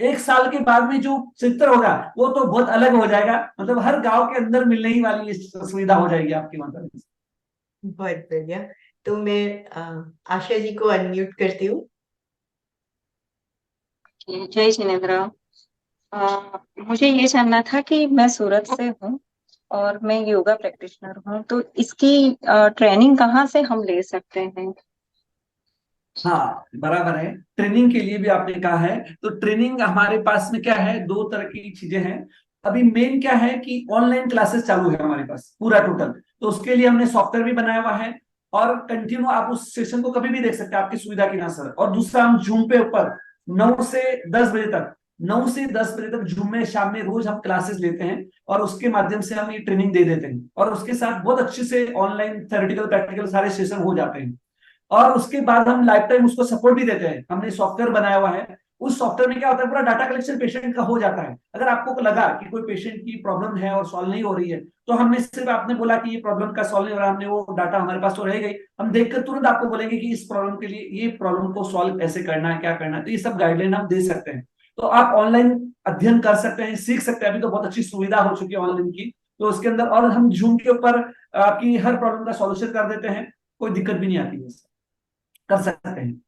1 साल के बाद में जो चित्र होगा वो तो बहुत अलग हो जाएगा, मतलब हर गांव के अंदर मिलने ही वाली सुविधा हो जाएगी आपकी मतलब। बहुत बढ़िया। तो मैं आशा जी को अनम्यूट करती हूँ। जय जिनेन्द्र। मुझे ये जानना था कि मैं सूरत से हूँ और मैं योगा प्रैक्टिशनर हूँ, तो इसकी ट्रेनिंग कहाँ से हम ले सकते हैं? हाँ बराबर है, ट्रेनिंग के लिए भी आपने कहा है, तो ट्रेनिंग हमारे पास में क्या है, 2 तरह की चीजें हैं। अभी मेन क्या है कि ऑनलाइन क्लासेस चालू है हमारे पास पूरा टोटल, तो उसके लिए हमने सॉफ्टवेयर भी बनाया हुआ है, और कंटिन्यू आप उस सेशन को कभी भी देख सकते हैं आपकी सुविधा के अनुसार। और दूसरा, हम जूम पे ऊपर 9 से 10 बजे तक, 9 से 10 बजे तक जूम में शाम में रोज हम क्लासेस लेते हैं, और उसके माध्यम से हम ये ट्रेनिंग दे देते हैं, और उसके साथ बहुत अच्छे से ऑनलाइन थ्योरेटिकल प्रैक्टिकल सारे सेशन हो जाते हैं। और उसके बाद हम लाइफ टाइम उसको सपोर्ट भी देते हैं, हमने सॉफ्टवेयर बनाया हुआ है, उस सॉफ्टवेयर में क्या होता है, पूरा डाटा कलेक्शन पेशेंट का हो जाता है। अगर आपको लगा कि कोई पेशेंट की प्रॉब्लम है और सॉल्व नहीं हो रही है, तो हमने सिर्फ, आपने बोला कि ये प्रॉब्लम का सॉल्व नहीं हो रहा, हमने वो डाटा हमारे पास तो रह गई, हम देखकर तुरंत आपको बोलेंगे कि इस प्रॉब्लम के लिए ये प्रॉब्लम को सॉल्व कैसे करना है, क्या करना है, तो ये सब गाइडलाइन हम दे सकते हैं। तो आप ऑनलाइन अध्ययन कर सकते हैं, सीख सकते हैं। अभी तो बहुत अच्छी सुविधा हो चुकी है ऑनलाइन की, तो उसके अंदर और हम जूम के ऊपर आपकी हर प्रॉब्लम का सॉल्यूशन कर देते हैं, कोई दिक्कत भी नहीं आती है, कर सकते हैं।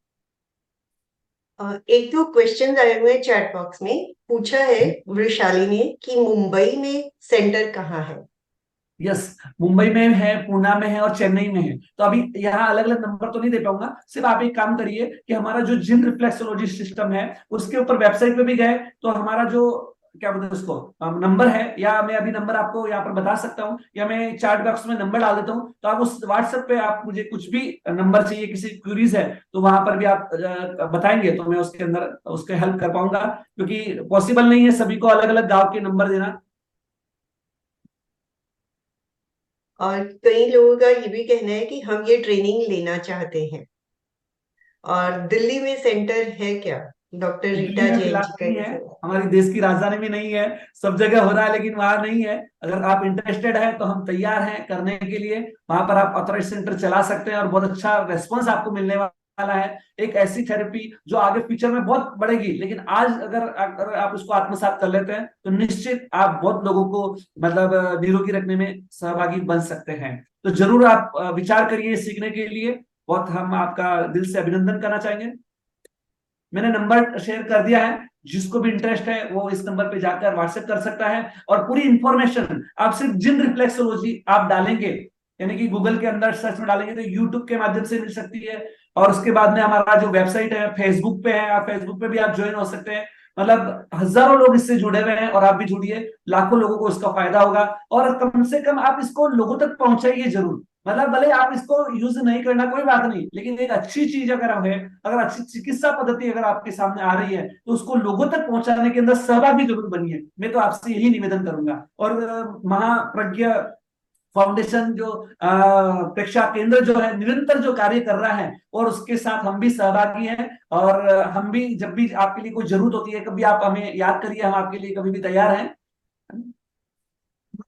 एक दो क्वेश्चन आए हुए हैं चैट बॉक्स में। पूछा है वृशाली ने कि मुंबई में सेंटर कहाँ है? यस, मुंबई में है, पूना में है और चेन्नई में है। तो अभी यहाँ अलग अलग नंबर तो नहीं दे पाऊंगा, सिर्फ आप एक काम करिए कि हमारा जो जिन रिफ्लेक्सोलॉजी सिस्टम है उसके ऊपर वेबसाइट पे भी गए तो हमारा जो क्या बोलते हैं उसको नंबर है, या मैं अभी नंबर आपको यहाँ पर बता सकता हूँ, या मैं चैट बॉक्स में नंबर डाल देता हूँ, तो आप उस व्हाट्सएप पे आप मुझे कुछ भी नंबर चाहिए, किसी क्यूरीज है तो वहां पर भी आप बताएंगे तो मैं उसके अंदर उसके हेल्प कर पाऊंगा, क्योंकि पॉसिबल नहीं है सभी को अलग अलग गाँव के नंबर देना। और कई लोगों का ये भी कहना है कि हम ये ट्रेनिंग लेना चाहते हैं। और दिल्ली में सेंटर है क्या? डॉक्टर रीटा दिल्ली में जैन फिलहाल जी का नहीं ये है, सवाल। हमारी देश की राजधानी में नहीं है, सब जगह हो रहा है लेकिन वहां नहीं है। अगर आप इंटरेस्टेड है तो हम तैयार हैं करने के लिए, वहां पर आप ऑथराइज सेंटर चला सकते हैं और बहुत अच्छा रेस्पॉन्स आपको मिलने वाला है। एक ऐसी थेरेपी जो आगे फ्यूचर में बहुत बढ़ेगी, लेकिन आज अगर आप उसको आत्मसात कर लेते हैं तो निश्चित आप बहुत लोगों को मतलब निरोगी रखने में सहभागी बन सकते हैं। तो जरूर आप विचार करिए सीखने के लिए, बहुत हम आपका दिल से अभिनंदन करना चाहेंगे। मैंने नंबर शेयर कर दिया है, जिसको भी इंटरेस्ट है वो इस नंबर पे जाकर व्हाट्सएप कर सकता है। और पूरी इंफॉर्मेशन आप सिर्फ जिन रिफ्लेक्सोलॉजी आप डालेंगे, यानी कि गूगल के अंदर सर्च में डालेंगे तो यूट्यूब के माध्यम से मिल सकती है। और उसके बाद में हमारा जो वेबसाइट है, फेसबुक पे है, आप फेसबुक पे भी आप ज्वाइन हो सकते हैं। मतलब हजारों लोग इससे जुड़े हुए हैं और आप भी जुड़िए, लाखों लोगों को इसका फायदा होगा। और कम से कम आप इसको लोगों तक पहुंचाइए जरूर। मतलब भले आप इसको यूज नहीं करना कोई बात नहीं, लेकिन एक अच्छी चीज अगर है, अगर अच्छी चिकित्सा पद्धति अगर आपके सामने आ रही है तो उसको लोगों तक पहुंचाने के अंदर सहभागी जरूर बनिए। मैं तो आपसे यही निवेदन करूंगा। और महाप्रज्ञ फाउंडेशन जो प्रेक्षा केंद्र जो है निरंतर जो कार्य कर रहा है, और उसके साथ हम भी सहभागी हैं। और हम भी जब भी आपके लिए कोई जरूरत होती है कभी आप हमें याद करिए, हम आपके लिए कभी भी तैयार हैं।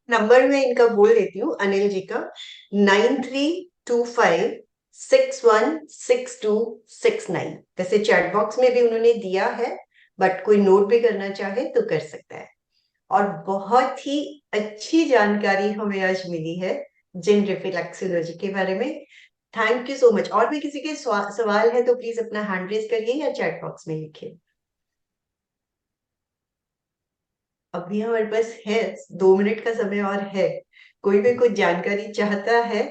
नंबर मैं इनका बोल देती हूँ, अनिल जी का 9325616269। वैसे चैट बॉक्स में भी उन्होंने दिया है, बट कोई नोट भी करना चाहे तो कर सकता है। और बहुत ही अच्छी जानकारी हमें आज मिली है जिन रिफ्लेक्सोलॉजी के बारे में। Thank you so much. और भी किसी के सवाल है तो प्लीज अपना हैंड रेज करिए या चैट बॉक्स में लिखिए। अभी हमारे पास है 2 मिनट का समय और है। कोई भी कुछ जानकारी चाहता है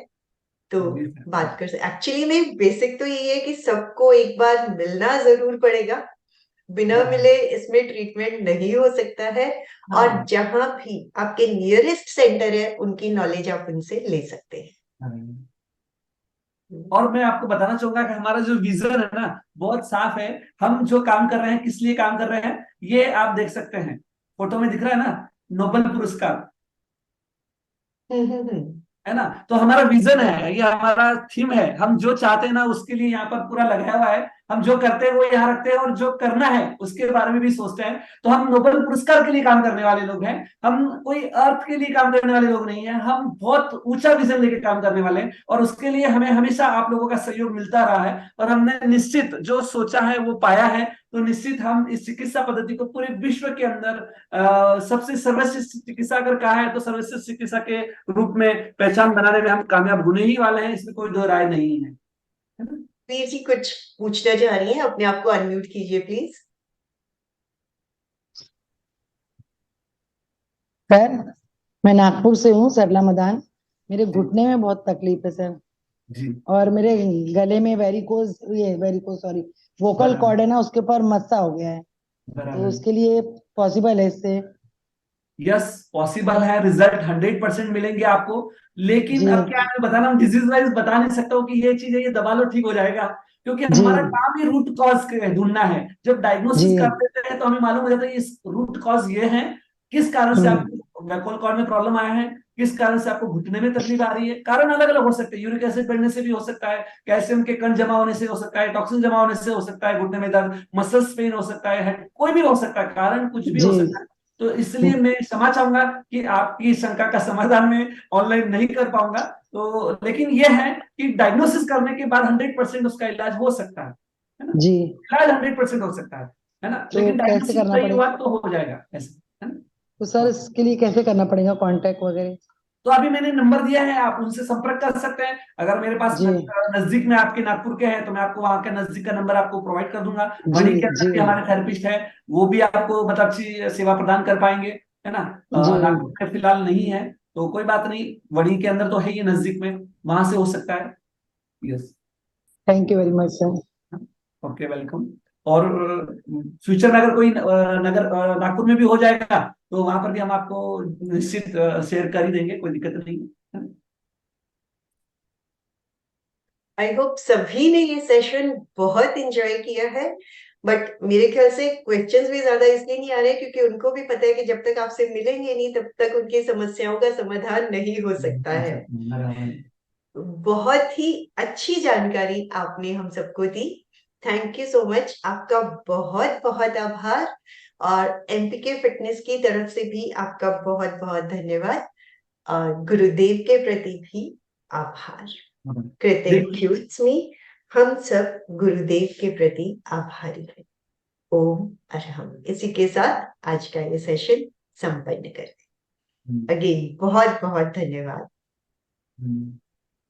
तो बात कर सकते। एक्चुअली में बेसिक तो यही है कि सबको एक बार मिलना जरूर पड़ेगा, बिना मिले इसमें ट्रीटमेंट नहीं हो सकता है। और जहां भी आपके नियरेस्ट सेंटर है उनकी नॉलेज आप उनसे ले सकते हैं। और मैं आपको बताना चाहूंगा कि हमारा जो विजन है ना बहुत साफ है। हम जो काम कर रहे हैं किस लिए काम कर रहे हैं ये आप देख सकते हैं, फोटो में दिख रहा है ना, नोबेल पुरस्कार, है ना। तो हमारा विजन है, ये हमारा थीम है, हम जो चाहते हैं ना उसके लिए यहाँ पर पूरा लगाया हुआ है। हम जो करते हैं वो यहाँ रखते हैं और जो करना है उसके बारे में भी सोचते हैं। तो हम नोबेल पुरस्कार के लिए काम करने वाले लोग हैं, हम कोई अर्थ के लिए काम करने वाले लोग नहीं है। हम बहुत ऊंचा विजन लेके काम करने वाले हैं और उसके लिए हमें हमेशा आप लोगों का सहयोग मिलता रहा है। और हमने निश्चित जो सोचा है वो पाया है। तो निश्चित हम इस चिकित्सा पद्धति को पूरे विश्व के अंदर सबसे सर्वश्रेष्ठ चिकित्सा अगर कहा है तो सर्वश्रेष्ठ चिकित्सा के रूप में पहचान बनाने में हम कामयाब होने ही वाले हैं, इसमें कोई दो राय नहीं है। वीर जी कुछ पूछना चाह रही हैं, अपने आप को अनम्यूट कीजिए प्लीज। सर, मैं नागपुर से हूँ, सरला मदान। मेरे घुटने में बहुत तकलीफ है सर, जी और मेरे गले में वेरिकोज सॉरी वोकल कॉर्ड है ना, उसके ऊपर मस्सा हो गया है। तो उसके लिए पॉसिबल है इससे? यस पॉसिबल है, रिजल्ट 100% मिलेंगे आपको। लेकिन जी अब क्या है बताना, हम डिजीज वाइज बता नहीं सकता हूँ कि ये चीज है ये दबा लो ठीक हो जाएगा, क्योंकि जी हमारा काम ही रूट कॉज ढूंढना है। जब जी डायग्नोसिस कर देते हैं तो हमें मालूम हो जाता है इस रूट कॉज ये है, किस कारण से आप वैकोल कॉर्ड में प्रॉब्लम आया है, किस कारण से आपको घुटने में तकलीफ आ रही है, कारण अलग अलग हो सकते हैं। यूरिक एसिड बढ़ने से भी हो सकता है, कैल्शियम के कण जमा होने से हो सकता है, टॉक्सिन जमा होने से हो सकता है, घुटने में दर्द, मसल्स पेन हो सकता है, कोई भी हो सकता है, कारण कुछ भी हो जी सकता है। तो इसलिए मैं क्षमा चाहूंगा कि आपकी शंका का समाधान मैं ऑनलाइन नहीं कर पाऊंगा। तो लेकिन यह है कि डायग्नोसिस करने के बाद 100% उसका इलाज हो सकता है ना, जी। इलाज 100% हो सकता है ना, तो लेकिन कैसे डायग्नोसिस करना सही पड़ेगा? हुआ तो हो जाएगा ऐसे, है ना। तो सर इसके लिए कैसे करना पड़ेगा, कांटेक्ट वगैरह? तो अभी मैंने नंबर दिया है, आप उनसे संपर्क कर सकते हैं। अगर मेरे पास जी नजदीक में आपके नागपुर के हैं तो मैं आपको वहां के नजदीक का नंबर आपको प्रोवाइड कर दूंगा। जी वहीं के जी अंदर भी हमारे थेरेपिस्ट है, वो भी आपको मतलब अच्छी सेवा प्रदान कर पाएंगे, है ना। जी। नागपुर में फिलहाल नहीं है तो कोई बात नहीं, वहीं के अंदर तो है ही नजदीक में, वहां से हो सकता है। Yes, thank you very much sir. Okay, welcome. और फ्यूचर में अगर कोई नागपुर में भी हो जाएगा तो वहां पर भी हम आपको निश्चित शेयर कर ही देंगे, कोई दिक्कत नहीं है। आई होप सभी ने ये सेशन बहुत एंजॉय किया है, बट मेरे ख्याल से क्वेश्चंस भी ज्यादा इसलिए नहीं आ रहे क्योंकि उनको भी पता है कि जब तक आपसे मिलेंगे नहीं तब तक उनकी समस्याओं का समाधान नहीं हो सकता है। बहुत ही अच्छी जानकारी आपने हम सबको दी, थैंक यू सो मच, आपका बहुत बहुत आभार। और एमपीके फिटनेस की तरफ से भी आपका बहुत बहुत धन्यवाद, और गुरुदेव के प्रति भी आभार। कृतज्ञ में हम सब गुरुदेव के प्रति आभारी हैं। ओम अरहम। इसी के साथ आज का ये सेशन संपन्न करते हैं। अगेन बहुत बहुत धन्यवाद।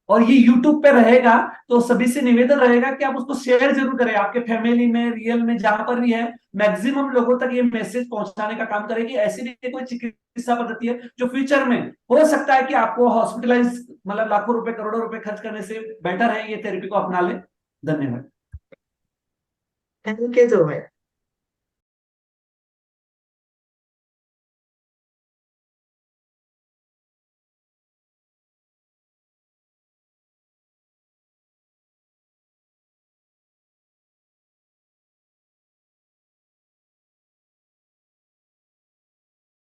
और ये YouTube पे रहेगा तो सभी से निवेदन रहेगा कि आप उसको शेयर जरूर करें, आपके फैमिली में, रियल में, जहां पर भी है, मैक्सिमम लोगों तक ये मैसेज पहुंचाने का काम करेगी। ऐसी भी कोई चिकित्सा पद्धति है जो फ्यूचर में हो सकता है कि आपको हॉस्पिटलाइज मतलब लाखों रुपए करोड़ों रुपए खर्च करने से बेटर है ये थेरेपी को अपना ले। धन्यवाद। Thank you so much.